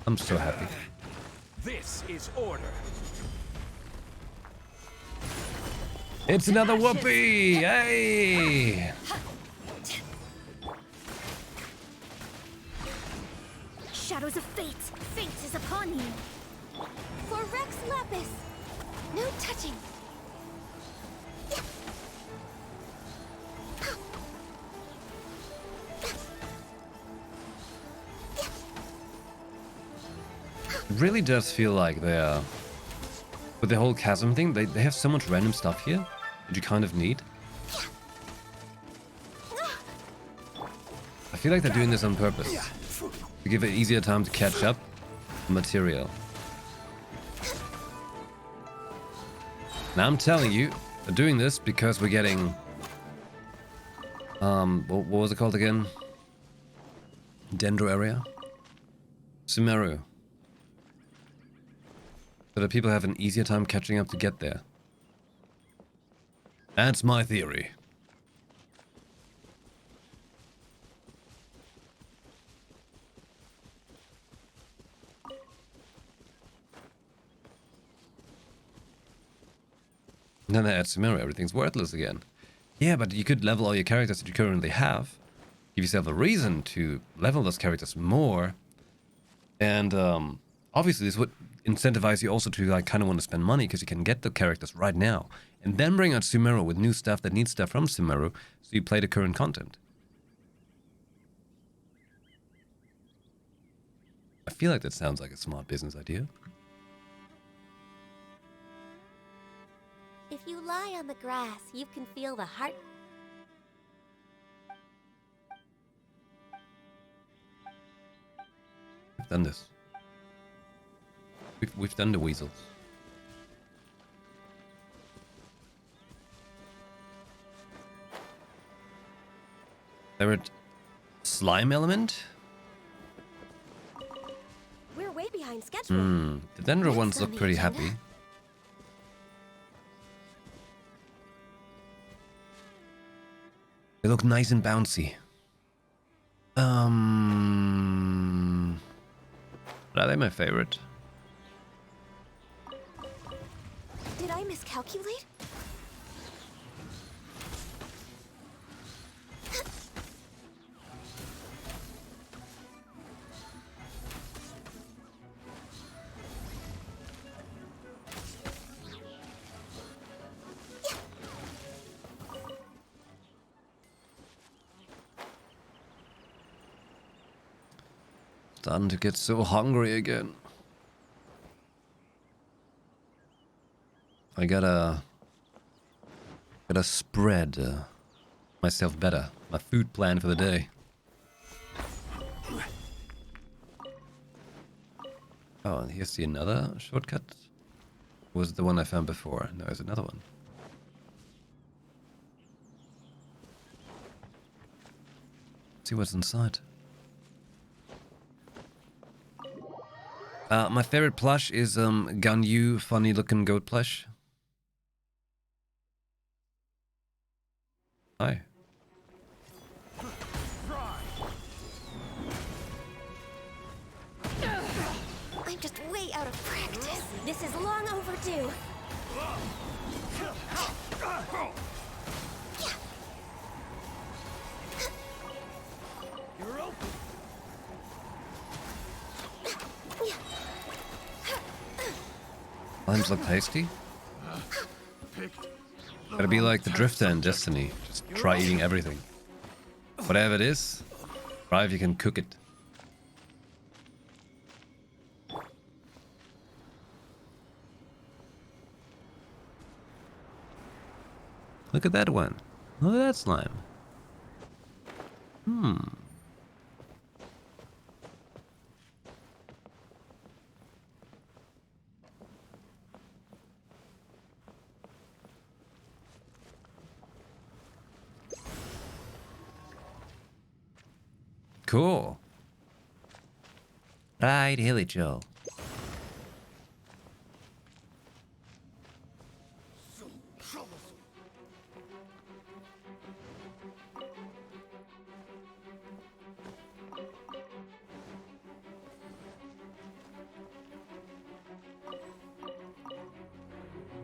I'm so happy. This is order. It's another whoopee! Hey! Shadows of fate. Fate is upon you. For Rex Lapis. No touching. It really does feel like they're... with the whole chasm thing, they have so much random stuff here that you kind of need. I feel like they're doing this on purpose. To give it easier time to catch up material. Now I'm telling you, they're doing this because we're getting... what was it called again? Dendro area? Sumeru. So that people have an easier time catching up to get there. That's my theory. And then they add Sumeru, everything's worthless again. Yeah, but you could level all your characters that you currently have. Give yourself a reason to level those characters more. And obviously this would incentivize you also to like kind of want to spend money because you can get the characters right now. And then bring out Sumeru with new stuff that needs stuff from Sumeru so you play the current content. I feel like that sounds like a smart business idea. If you lie on the grass, you can feel the heart. We've done this. We've done the weasels. Favorite slime element? We're way behind schedule. The Dendro Next ones on look the pretty agenda. happy. They look nice and bouncy. Are they my favorite? Did I miscalculate? Starting to get so hungry again. I gotta spread myself better. My food plan for the day. Oh, and here's the another shortcut. Was it the one I found before? No, there's another one. Let's see what's inside. My favorite plush is Ganyu, funny looking goat plush. Hi. I'm just way out of practice. This is long overdue. You're open. Limes look tasty. Picked. Gotta be like the Drifter in Destiny. Just try eating everything. Whatever it is, try if you can cook it. Look at that one. Look at that slime. Cool. Right, Hilly Joe.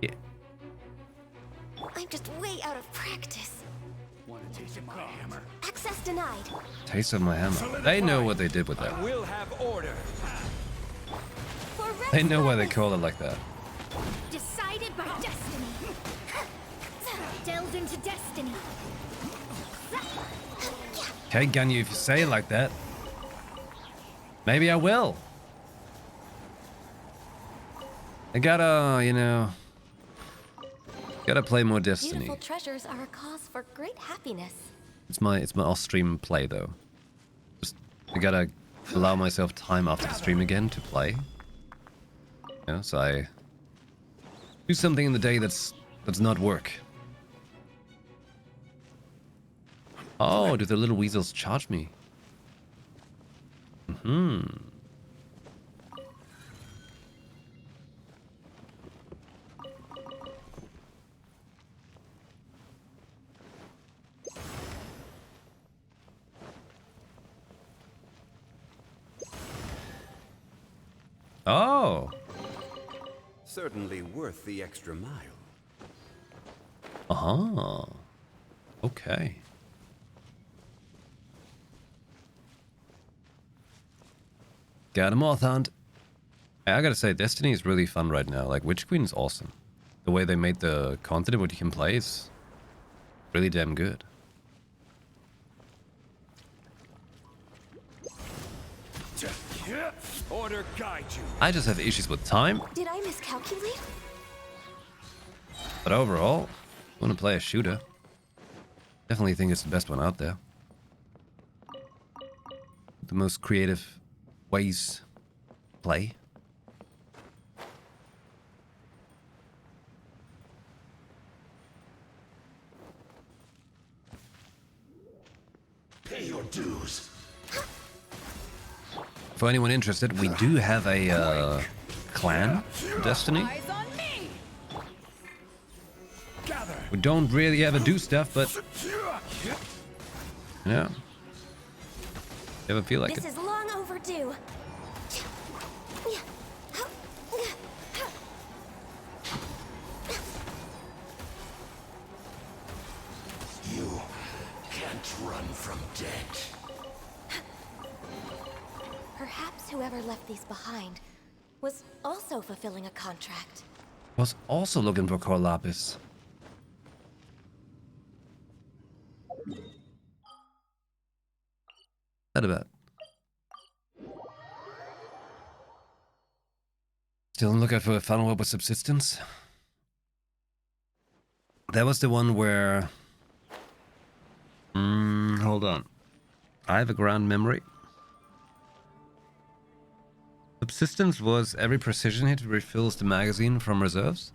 Yeah. I'm just way out of practice. Want to taste my hammer? Access denied. Taste of my hammer. They know what they did with that. We'll have order. For They know why they call it like that. Decided by destiny. Delve into destiny. Okay, Ganyu, if you say it like that, maybe I will. I gotta, you know, gotta play more Destiny. Beautiful treasures are a cause for great happiness. It's my off-stream play though. Just I gotta allow myself time after the stream again to play. You know, so I do something in the day that's not work. Oh, do the little weasels charge me? Oh. Certainly worth the extra mile. Uh-huh. Okay. Got a moth hunt. I gotta say, Destiny is really fun right now. Like, Witch Queen is awesome. The way they made the content, what you can play, is really damn good. Order guide you. I just have issues with time, Did I miscalculate? but overall, I want to play a shooter. Definitely think it's the best one out there. The most creative ways to play. Pay your dues. For anyone interested, we do have a clan in Destiny. Eyes on me! Gather. We don't really ever do stuff, but yeah. Ever feel like This it? is long overdue. You can't run from death. Perhaps whoever left these behind was also fulfilling a contract. Was also looking for Core Lapis. That about. Still on the lookout for a funnel with subsistence. That was the one where. Hold on. I have a ground memory. subsistence was every precision hit refills the magazine from reserves,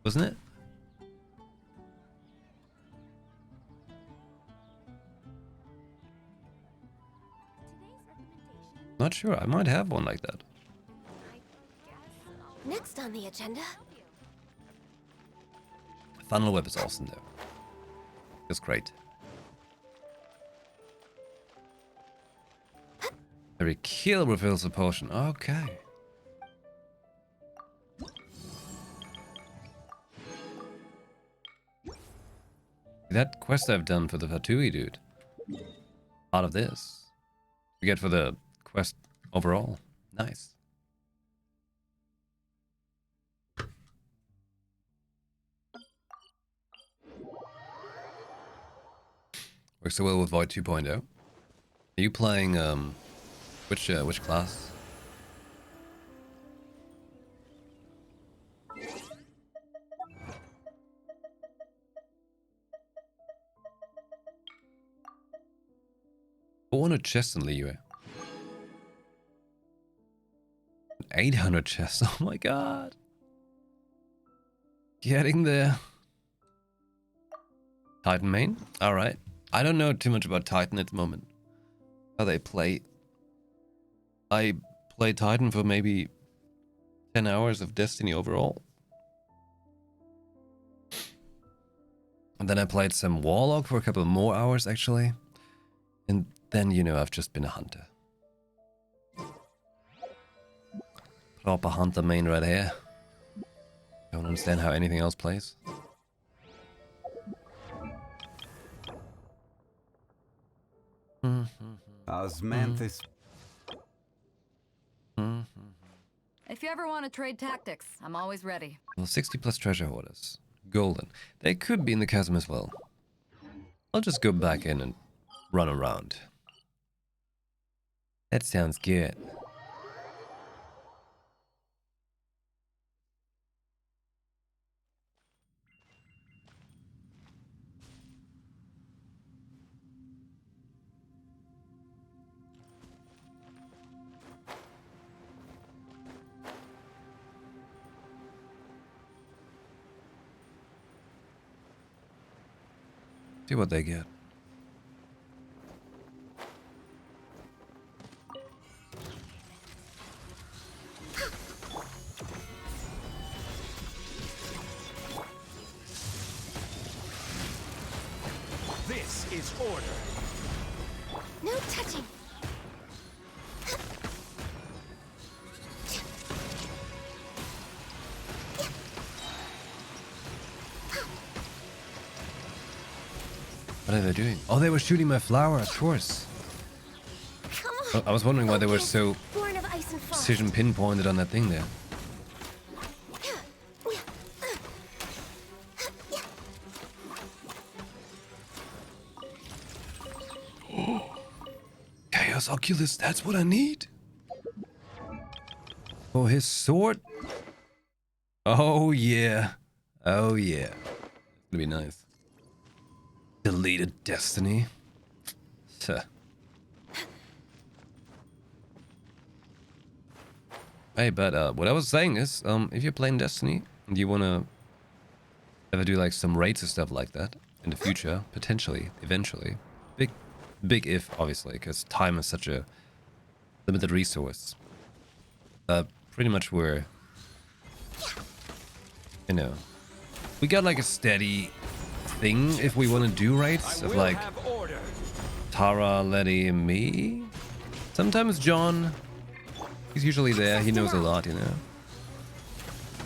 wasn't it? Not sure. I might have one like that. Next on the agenda. Funnel web is awesome though. It's great. Every kill refills a potion. Okay. That quest I've done for the Fatui dude. Part of this. You get for the quest overall. Nice. Works so well with Void 2.0. Are you playing which class? I want a chest in Liyue. 800 chests. Oh my god. Getting there. Titan main? Alright. I don't know too much about Titan at the moment. How they play. I played Titan for maybe 10 hours of Destiny overall. And then I played some Warlock for a couple more hours actually. And then, you know, I've just been a hunter. Proper hunter main right here. Don't understand how anything else plays. Osmanthus. If you ever want to trade tactics, I'm always ready. Well, 60 plus treasure hoarders. Golden. They could be in the chasm as well. I'll just go back in and run around. That sounds good. See what they get. This is order. No touching. What are they doing? Oh, they were shooting my flower, of course. Come on. I was wondering why they were so Born of ice and frost. precision pinpointed on that thing there. Chaos Oculus, that's what I need. Oh, his sword. Oh, yeah. Oh, yeah. It's gonna be nice. Deleted Destiny. Huh. Hey, but what I was saying is, if you're playing Destiny and you wanna ever do like some raids or stuff like that in the future, potentially, eventually, big if, obviously, because time is such a limited resource. Pretty much we're, you know, we got like a steady thing if we want to do raids of like Tara, Letty, and me. Sometimes John, he's usually there. He knows a lot, you know.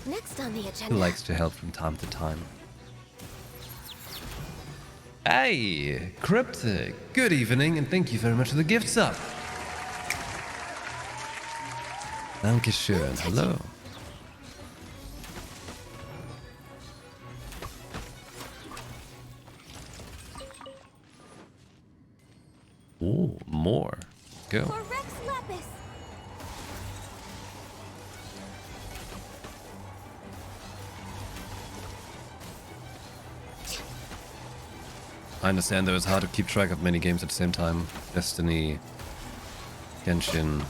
Next on the He agenda. likes to help from time to time. Hey, Cryptic. Good evening, and thank you very much for the gift sub. Dankeschön. Hello. Ooh, more. Go. For Rex Lapis. I understand though it's hard to keep track of many games at the same time. Destiny, Genshin,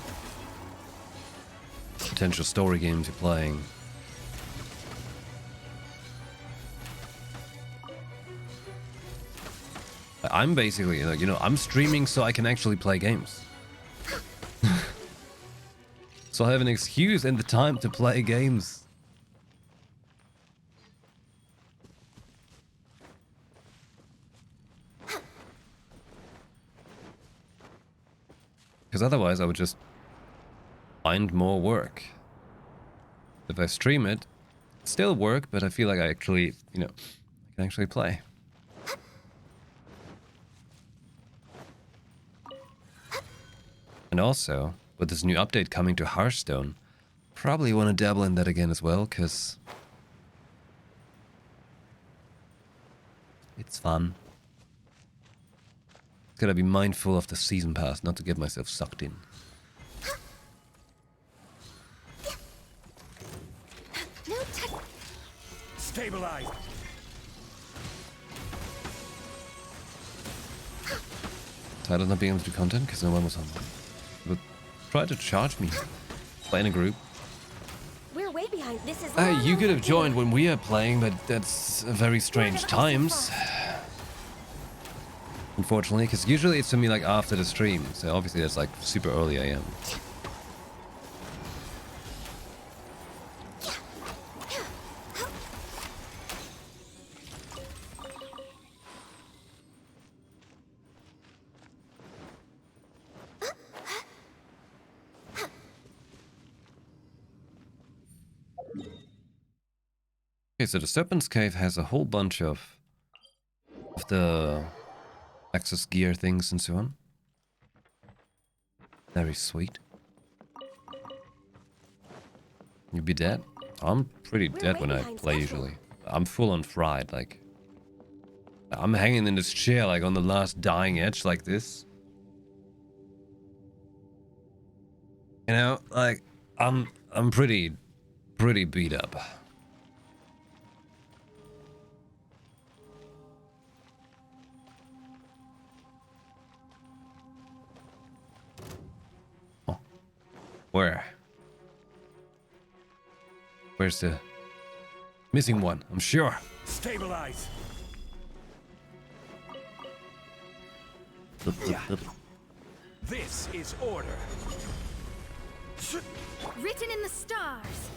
potential story games you're playing. I'm basically, like, you know, I'm streaming so I can actually play games. So I have an excuse and the time to play games. Because otherwise I would just find more work. If I stream it, it's still work, but I feel like I actually, you know, I can actually play. And also, with this new update coming to Hearthstone, probably want to dabble in that again as well, because it's fun. Gotta be mindful of the season pass, not to get myself sucked in. Stabilize. Tired of not being able to do content because no one was online. But try to charge me. Play in a group. We're way behind. This is. You could have joined when we are playing, but that's very strange times. Unfortunately, because usually it's to me like after the stream, so obviously that's like super early AM. Okay, so the Serpent's Cave has a whole bunch of the access gear things and so on. Very sweet. You be dead? I'm pretty dead when I play usually. I'm full on fried, like. I'm hanging in this chair like on the last dying edge like this. You know, like I'm pretty beat up. Where? Where's the missing one? I'm sure. Stabilize. This is order. Written in the stars.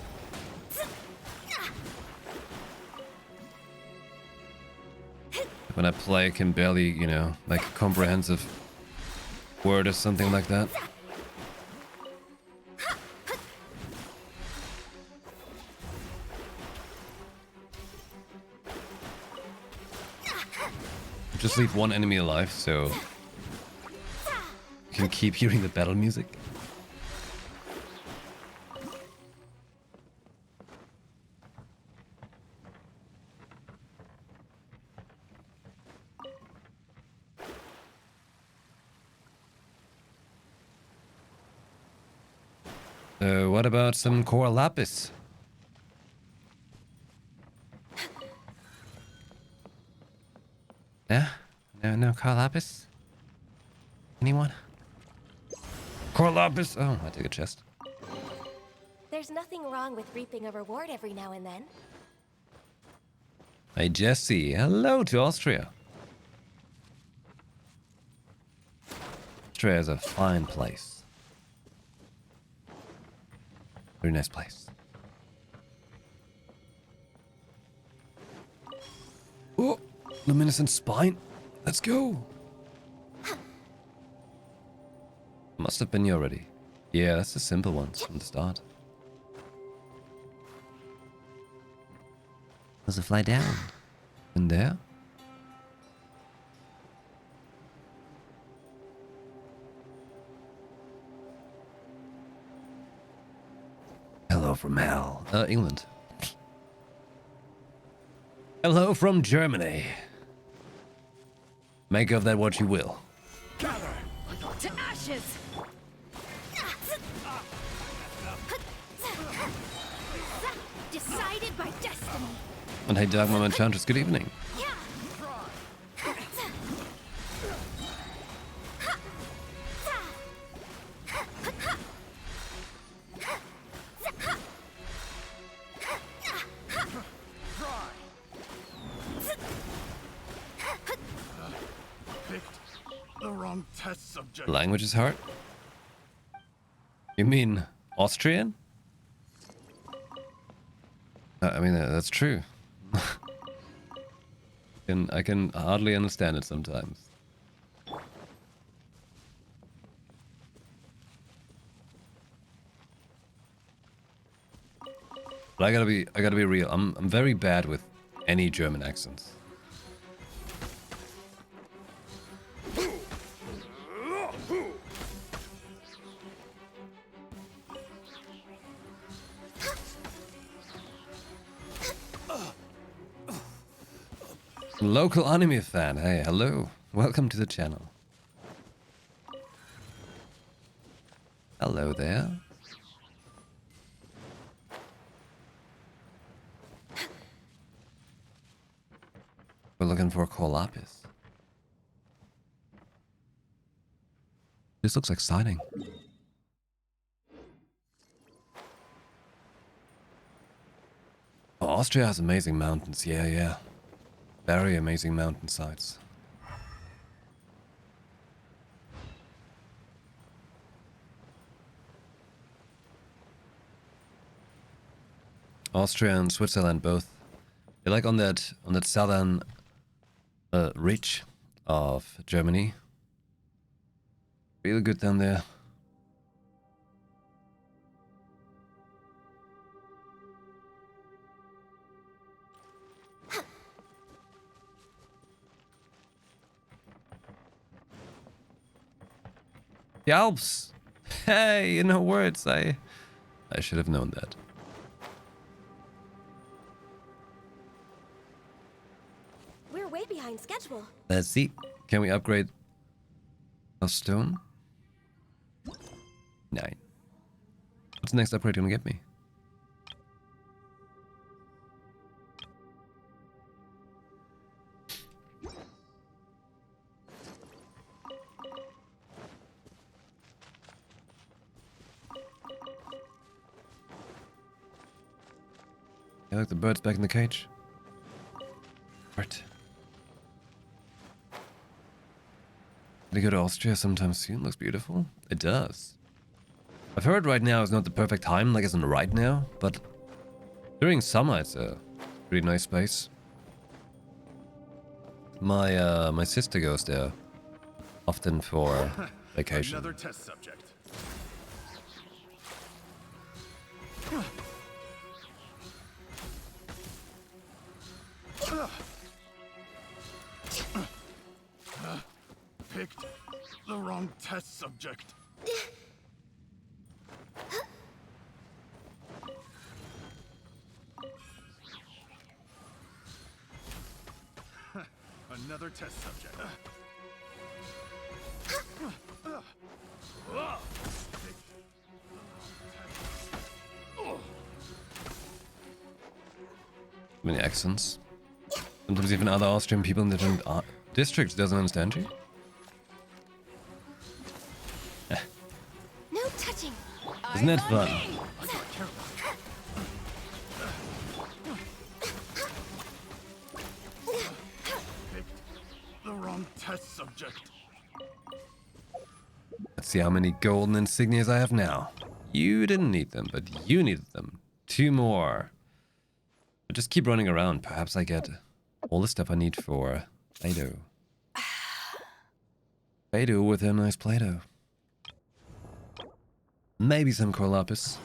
When I play, I can barely, you know, like a comprehensive word or something like that. Just leave one enemy alive, so you can keep hearing the battle music. What about some core lapis? Yeah? No core lapis? Anyone? Core lapis? Oh, I take a chest. There's nothing wrong with reaping a reward every now and then. Hey Jesse, hello to Austria. Austria is a fine place. Very nice place. Oh, luminescent spine. Let's go. Must have been you already. Yeah, that's the simple ones from the start. Does it fly down? In there? Hello from hell. England. Hello from Germany. Make of that what you will. Gather. To ashes. Decided by destiny. And hey, Dark Mom Enchantress, good evening. the wrong test subject. Language is hard? You mean Austrian? I mean, that's true. I can hardly understand it sometimes. But I gotta be real. I'm very bad with any German accents. Local anime fan. Hey, hello. Welcome to the channel. Hello there. We're looking for Colapis. This looks exciting. Oh, Austria has amazing mountains. Yeah. Very amazing mountainsides. Austria and Switzerland both. They're like on that southern ridge of Germany. Really good down there. The Alps! Hey, you know words. I should have known that. We're way behind schedule. Let's see. Can we upgrade a stone? 9. What's the next upgrade gonna get me? Yeah, look, the bird's back in the cage. Bird. Gonna go to Austria sometime soon. Looks beautiful. It does. I've heard right now is not the perfect time, like it's in right now, but during summer it's a pretty nice place. My sister goes there often for vacation. Another test subject. Picked the wrong test subject. Another test subject. Many accents. Sometimes even other Austrian people in different districts doesn't understand you. No touching. Isn't that fun? The wrong test subject. Let's see how many golden insignias I have now. You didn't need them, but you needed them. 2 more. But just keep running around. Perhaps I get all the stuff I need for Play-Doh. Play-Doh with a nice Play-Doh. Maybe some core lapis.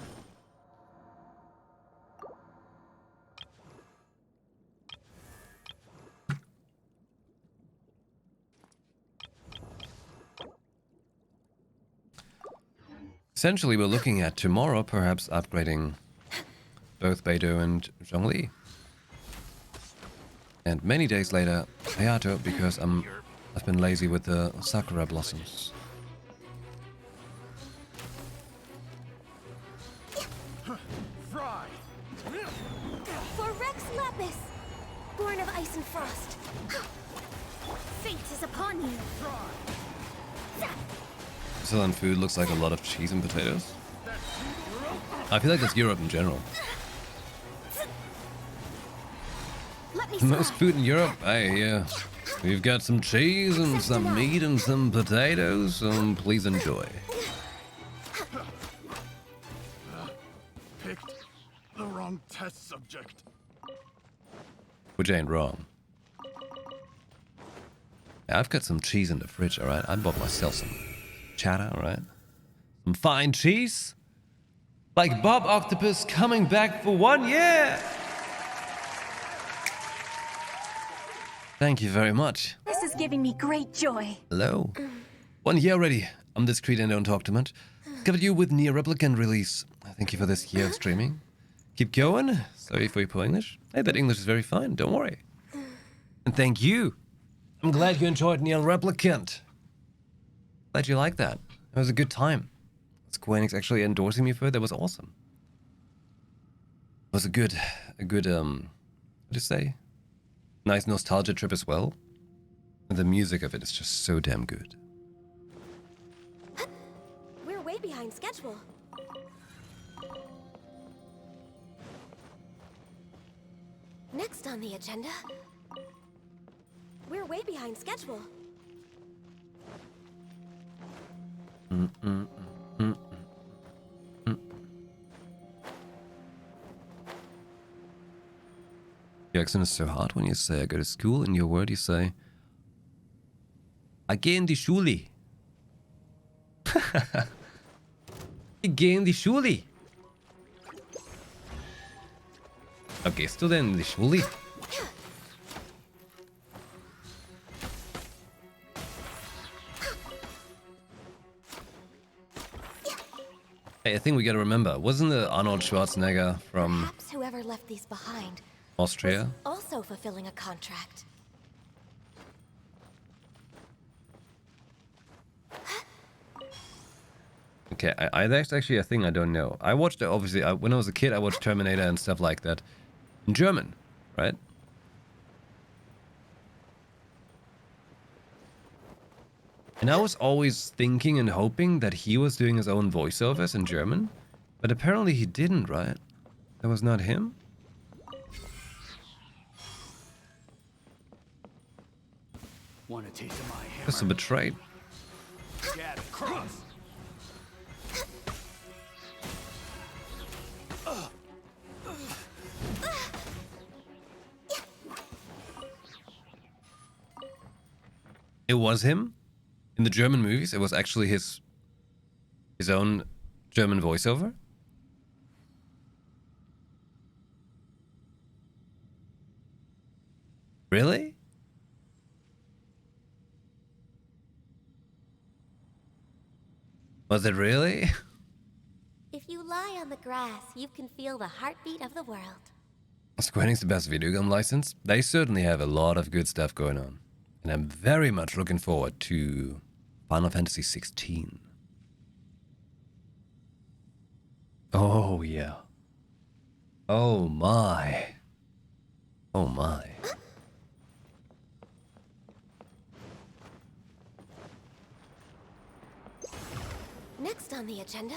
Essentially, we're looking at tomorrow perhaps upgrading both Beidou and Zhongli. And many days later, Hayato, because I've been lazy with the Sakura blossoms. Fry. For Rex Lapis, born of ice and frost. Fate is upon you. Switzerland food looks like a lot of cheese and potatoes. I feel like that's Europe in general. Let me Most start. food in Europe, yeah. We've got some cheese and some meat and some potatoes, so please enjoy. Picked the wrong test subject. Which ain't wrong. Yeah, I've got some cheese in the fridge, alright? I bought myself some cheddar, alright? Some fine cheese. Like Bob Octopus coming back for 1 year! Thank you very much. This is giving me great joy. Hello. 1 year already. I'm discreet and don't talk too much. Covered you with Near Replicant release. Thank you for this year of streaming. Keep going. Sorry for your poor English. Hey, that English is very fine. Don't worry. And thank you. I'm glad you enjoyed Near Replicant. Glad you liked that. It was a good time. YuPhoenix actually endorsing me for it. That was awesome. It was a good, what do you say? Nice nostalgia trip as well. And the music of it is just so damn good. We're way behind schedule. Next on the agenda. We're way behind schedule. Your accent is so hard when you say I go to school. In your word, you say I gehe in die Schule. Ich gehe in die Schule. Gehst du denn in die Schule? Hey, I think we gotta remember, wasn't the Arnold Schwarzenegger from Perhaps whoever left these behind Austria? also fulfilling a contract. Okay, that's actually a thing I don't know. I watched it, obviously, when I was a kid, I watched Terminator and stuff like that. In German, right? And I was always thinking and hoping that he was doing his own voiceovers in German. But apparently he didn't, right? That was not him? Want a taste of my hammer? Just a betrayed. Get across. It was him? In the German movies, it was actually his own German voiceover? Really? Was it really? If you lie on the grass, you can feel the heartbeat of the world. Square Enix the best video game license. They certainly have a lot of good stuff going on. And I'm very much looking forward to Final Fantasy 16. Oh, yeah. Oh, my. Oh, my. Next on the agenda.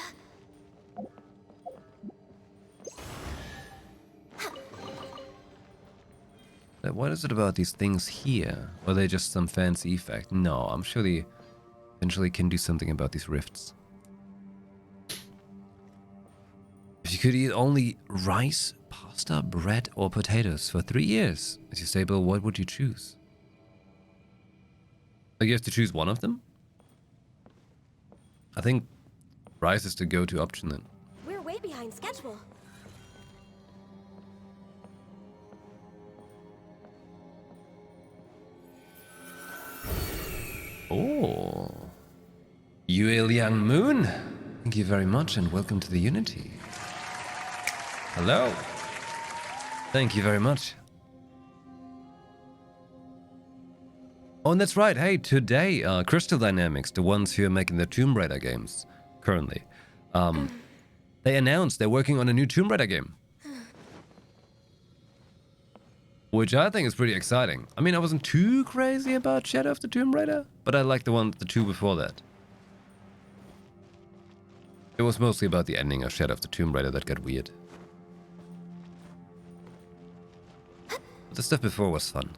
What is it about these things here? Or are they just some fancy effect? No, I'm sure they eventually can do something about these rifts. If you could eat only rice, pasta, bread, or potatoes for 3 years as your staple, what would you choose? Like you have to choose one of them? I think rice is the go-to option then. We're way behind schedule. Oh. Yue Liang Moon. Thank you very much and welcome to the Unity. Hello. Thank you very much. Oh, and that's right. Hey, today, Crystal Dynamics, the ones who are making the Tomb Raider games currently, they announced they're working on a new Tomb Raider game. Which I think is pretty exciting. I mean, I wasn't too crazy about Shadow of the Tomb Raider, but I liked the two before that. It was mostly about the ending of Shadow of the Tomb Raider that got weird. But the stuff before was fun.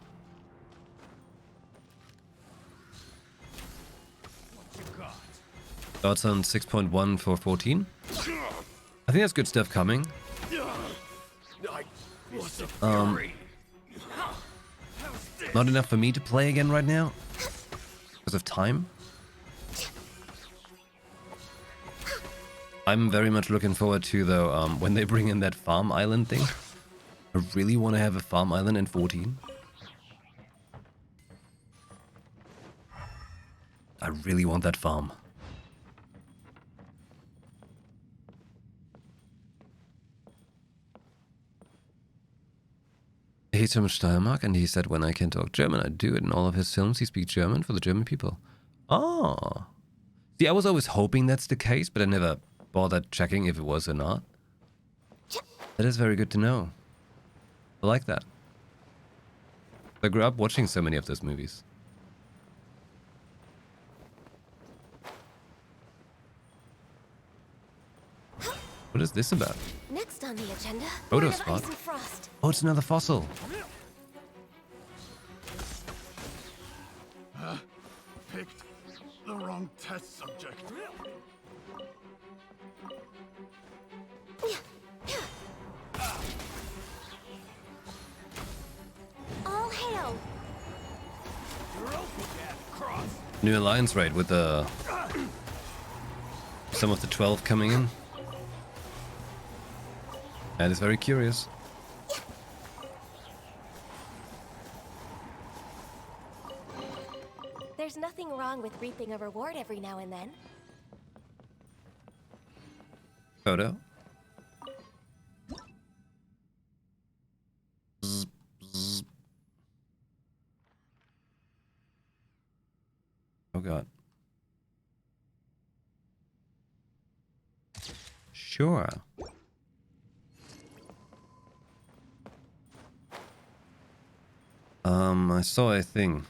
Thoughts on 6.1 for 14? I think that's good stuff coming. Not enough for me to play again right now because of time. I'm very much looking forward to, though, when they bring in that farm island thing. I really want to have a farm island in 14. I really want that farm. He's from Steiermark, and he said when I can talk German, I do it. In all of his films, he speaks German for the German people. Oh. See, I was always hoping that's the case, but I never bothered checking if it was or not. That is very good to know. I like that. I grew up watching so many of those movies. What is this about? Next on the agenda, Photo Lord of spot. Ice and Frost. Oh, it's another fossil. Picked the wrong test subject. All hail! New alliance raid with some of the 12 coming in. That is very curious. There's nothing wrong with reaping a reward every now and then. Photo. Zzz, zzz. Oh god. Sure. I saw a thing.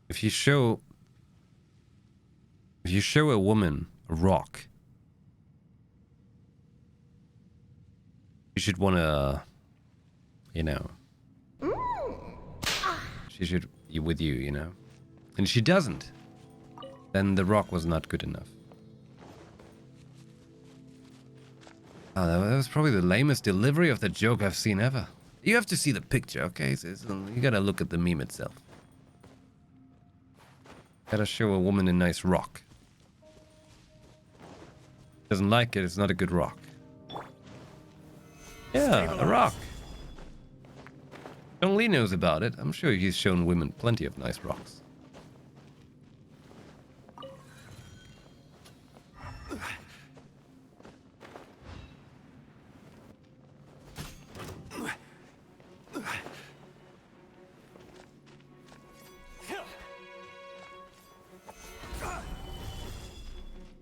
If you show a woman a rock, you should wanna, you know, she should be with you, you know. And if she doesn't, then the rock was not good enough. Oh, that was probably the lamest delivery of the joke I've seen ever. You have to see the picture, okay? You gotta look at the meme itself. Gotta show a woman a nice rock. Doesn't like it, it's not a good rock. Yeah, a rock. John Lee knows about it. I'm sure he's shown women plenty of nice rocks.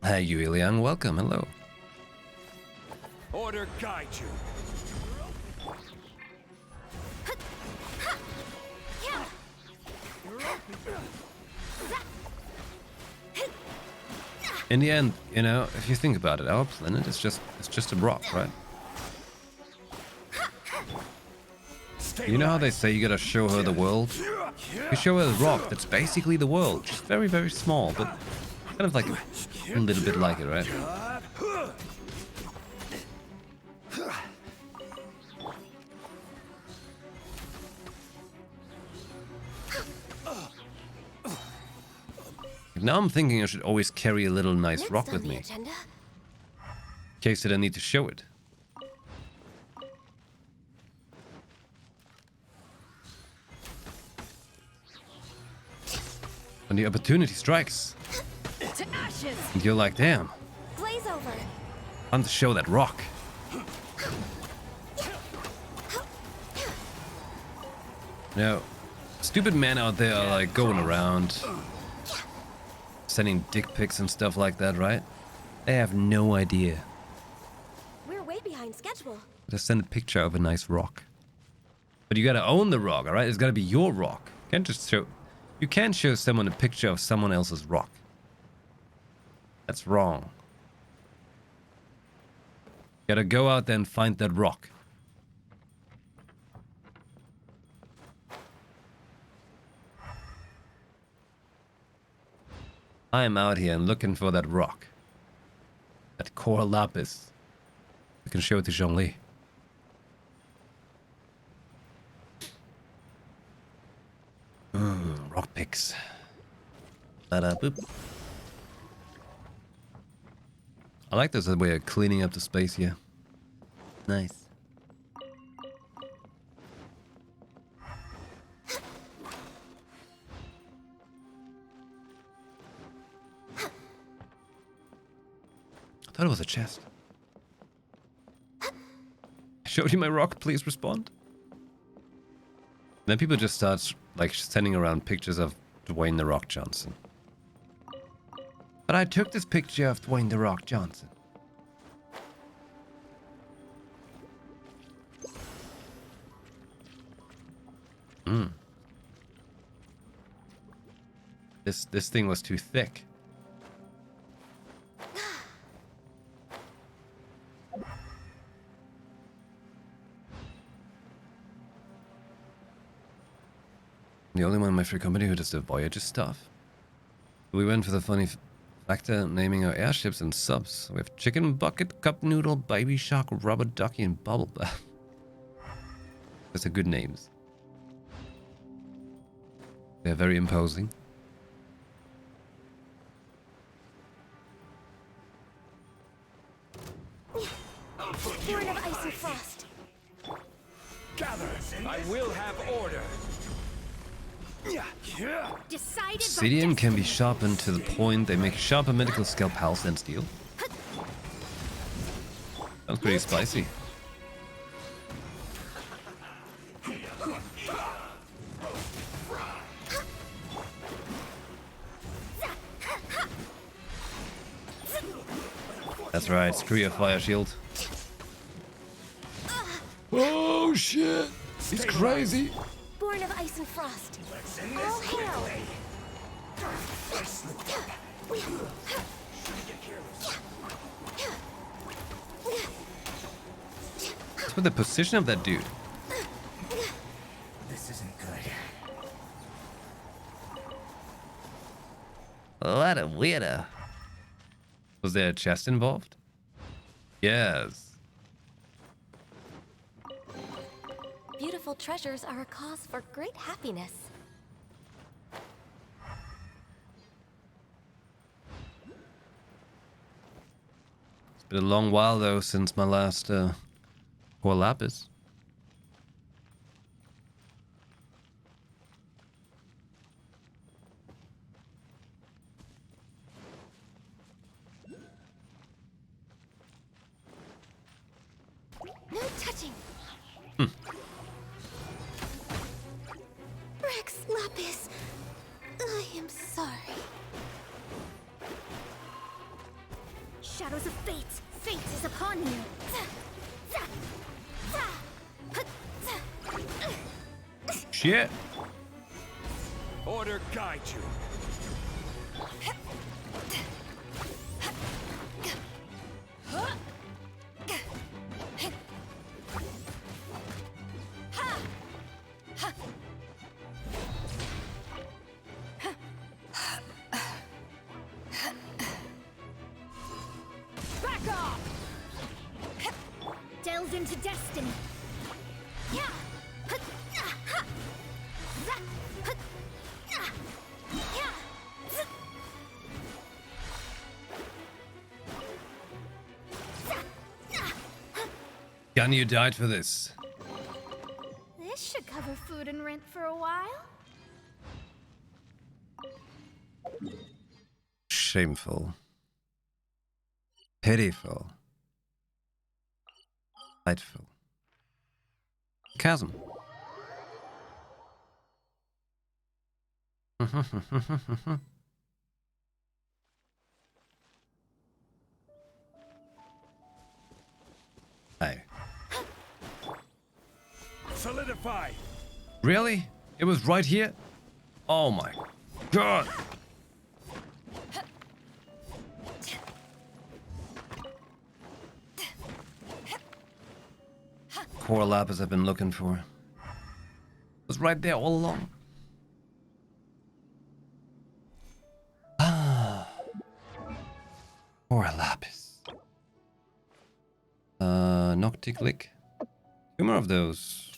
Hey, Yuiliang, welcome. Hello. Order guide you. In the end, you know, if you think about it, our planet is just a rock, right? You know how they say you gotta show her the world? You show her a rock that's basically the world. Just very, very small, but kind of like a little bit like it, right? Now I'm thinking I should always carry a little nice rock with me, in case that I need to show it. When the opportunity strikes, To ashes! and you're like, damn, Blaze over. time to show that rock. Now, stupid men out there are like going around sending dick pics and stuff like that, right? They have no idea. We're way behind schedule. Just send a picture of a nice rock. But you gotta own the rock, alright? It's gotta be your rock. You can't just show... You can't show someone a picture of someone else's rock. That's wrong. You gotta go out there and find that rock. I am out here and looking for that rock. That core lapis. I can show it to Zhongli. Rock picks. Boop. I like this way of cleaning up the space here. Nice. I thought it was a chest. I showed you my rock, please respond. Then people just start like sending around pictures of Dwayne The Rock Johnson. But I took this picture of Dwayne The Rock Johnson. This thing was too thick. The only one in my free company who does the Voyager stuff. We went for the funny factor, naming our airships and subs. We have Chicken Bucket, Cup Noodle, Baby Shark, Rubber Ducky, and Bubble Bath. Those are good names. They're very imposing. Born of ice and frost. Gather! I will have order! Decided by Obsidian can be destiny. sharpened to the point they make sharper medical scalpels than steel. Sounds pretty spicy. That's right, screw your fire shield. Oh shit! He's crazy! Born of ice and frost. All hail! What's with the position of that dude? This isn't good. What a weirdo. Was there a chest involved? Yes. Beautiful treasures are a cause for great happiness. It's been a long while though since my last core lapis. No touching. Rex Lapis, I am sorry. Shadows of fate. Fate is upon you. Shit. Order guide you. Back off. Delve into destiny. Gun, you died for this. This should cover food and rent for a while. Shameful. Pitiful. Spiteful. Chasm. Hey. Solidify! Really? It was right here? Oh my god. Core lapis I've been looking for. It was right there all along. Ah. Or lapis. Nocticlick. Two more of those.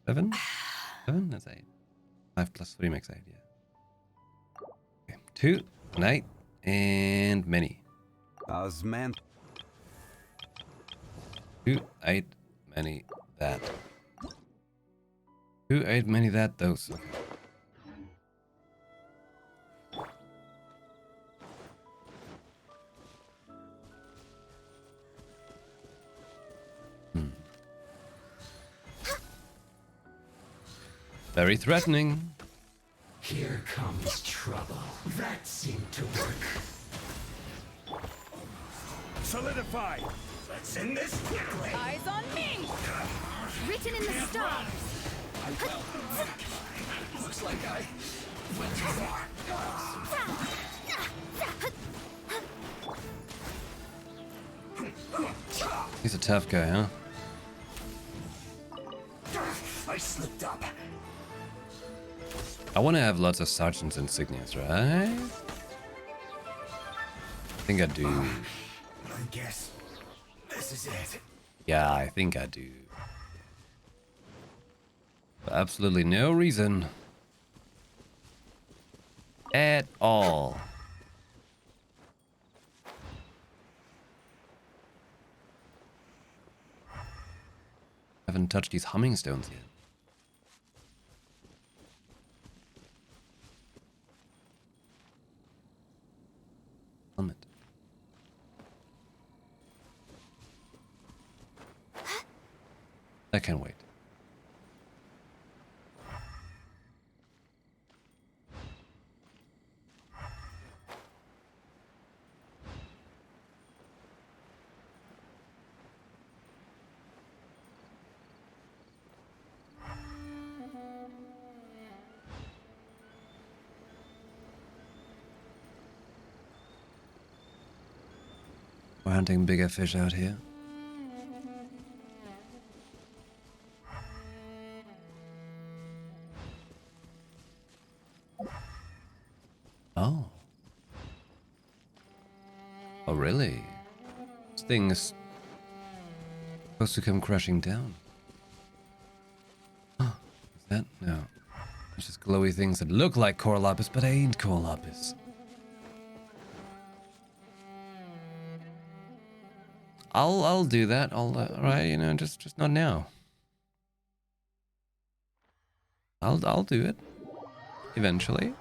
7? 7? That's 8. 5 plus 3 makes 8, yeah. Okay. 2, an 8, and many. Osman. 2, 8, many, that. 2, 8, many, that, those. Okay. Very threatening. Here comes trouble. That seemed to work. Solidify! Let's end this quickly! Eyes on me! Written in the stars. Looks like I went too far. He's a tough guy, huh? I slipped up. I want to have lots of sergeant's insignias, right? I think I do. I guess this is it. Yeah, I think I do. For absolutely no reason. At all. Haven't touched these humming stones yet. Helmet. That can wait. We're hunting bigger fish out here. Oh. Oh, really? This thing is supposed to come crashing down. Huh. Is that? No. It's just glowy things that look like core lapis, but ain't core lapis. I'll do that. Right, you know, just not now. I'll do it eventually.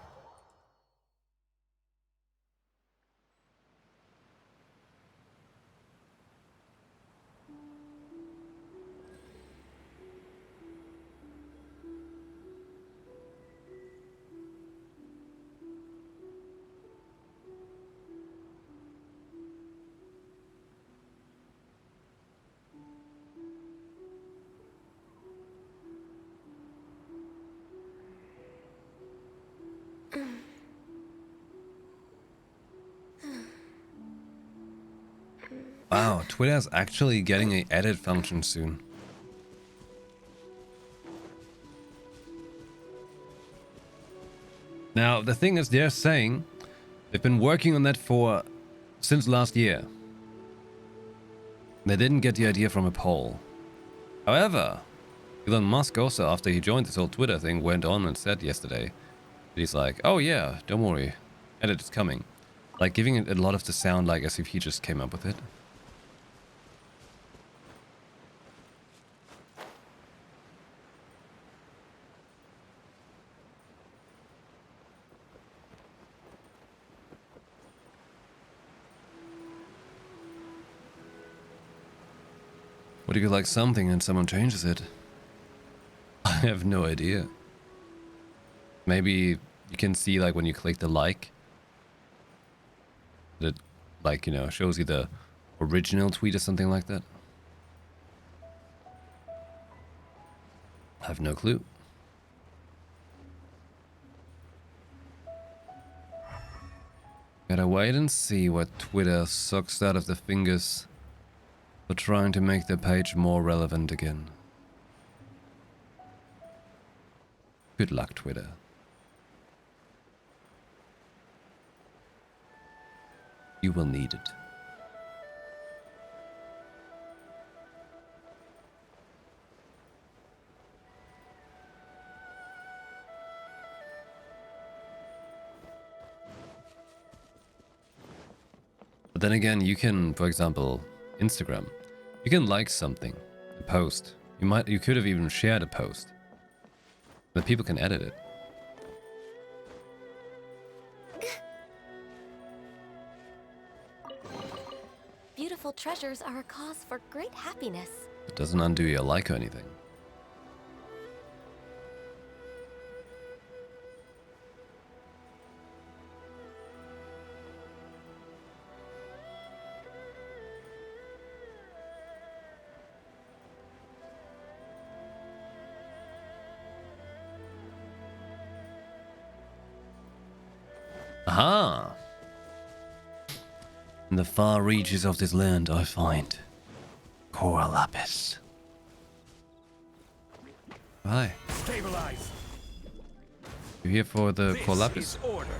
Wow, Twitter's actually getting an edit function soon. Now, the thing is, they're saying they've been working on that since last year. They didn't get the idea from a poll. However, Elon Musk also, after he joined this whole Twitter thing, went on and said yesterday, he's like, oh yeah, don't worry, edit is coming. Like giving it a lot of the sound like as if he just came up with it. What if you like something and someone changes it? I have no idea. Maybe you can see like when you click the like, that like, you know, shows you the original tweet or something like that. I have no clue. Gotta wait and see what Twitter sucks out of the fingers for trying to make the page more relevant again. Good luck, Twitter. You will need it. then again, you can, for example, Instagram. You can like something, a post. You could have even shared a post, but people can edit it. Beautiful treasures are a cause for great happiness. It doesn't undo your like or anything. Aha! In the far reaches of this land, I find Cora Lapis. Hi. Stabilize. You here for the Cora Lapis? This is order.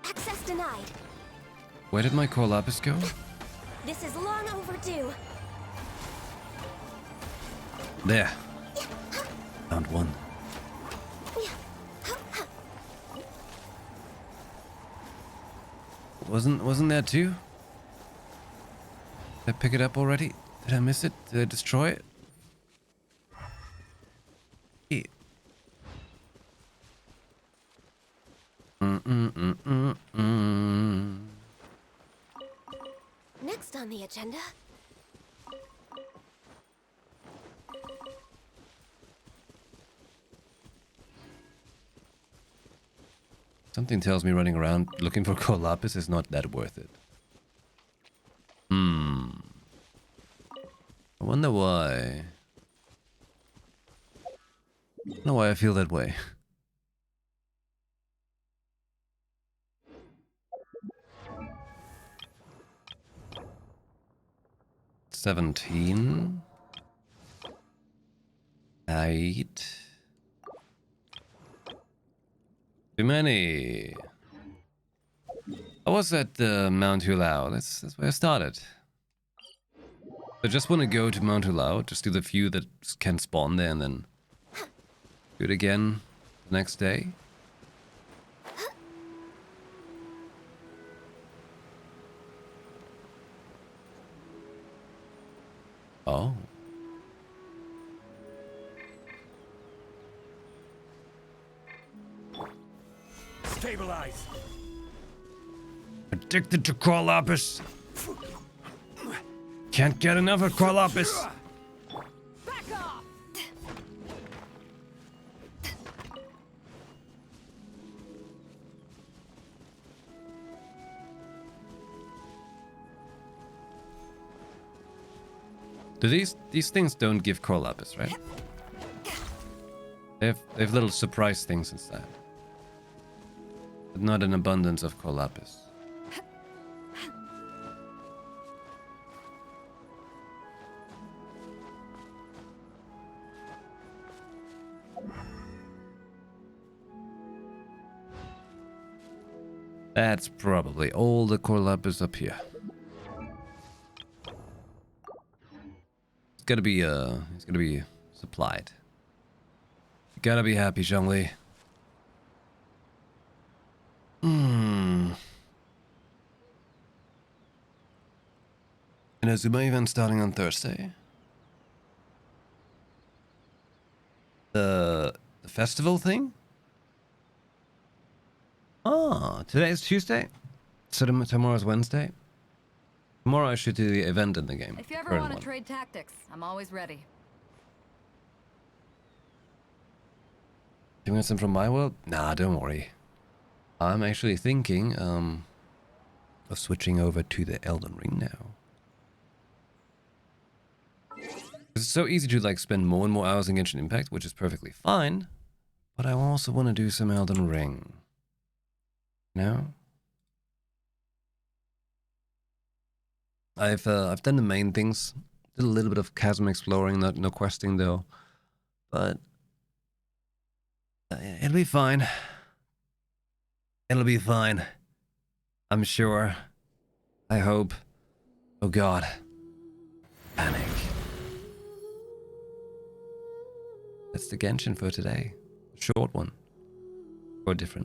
Access denied. Where did my Cora Lapis go? This is long overdue. There. Found one. Wasn't there two? Did I pick it up already? Did I miss it? Did I destroy it? Yeah. Next on the agenda. Something tells me running around looking for Cora Lapis is not that worth it. I wonder why. I don't know why I feel that way. 17. 8. Too many. I was at Mount Hulao. That's where I started. I just want to go to Mount Hulao, just do the few that can spawn there, and then do it again the next day. Oh. Stabilize. Addicted to Cora Lapis. Can't get enough of Cora Lapis. Back off! Do these things don't give Cora Lapis, right? They have little surprise things instead. But not an abundance of Cora Lapis. That's probably all the Cora Lapis up here. It's gotta be supplied. You gotta be happy, Zhongli. An Azuma event starting on Thursday. The festival thing? Ah, today's Tuesday? So tomorrow's Wednesday? Tomorrow I should do the event in the game. If you ever current want to one. trade tactics, I'm always ready. You want some from my world? Nah, don't worry. I'm actually thinking of switching over to the Elden Ring now. It's so easy to like spend more and more hours in Genshin Impact, which is perfectly fine. But I also want to do some Elden Ring. No? I've done the main things. Did a little bit of chasm exploring, no questing though. But it'll be fine. It'll be fine. I'm sure. I hope. Oh God. Panic. That's the Genshin for today. Short one. For difference.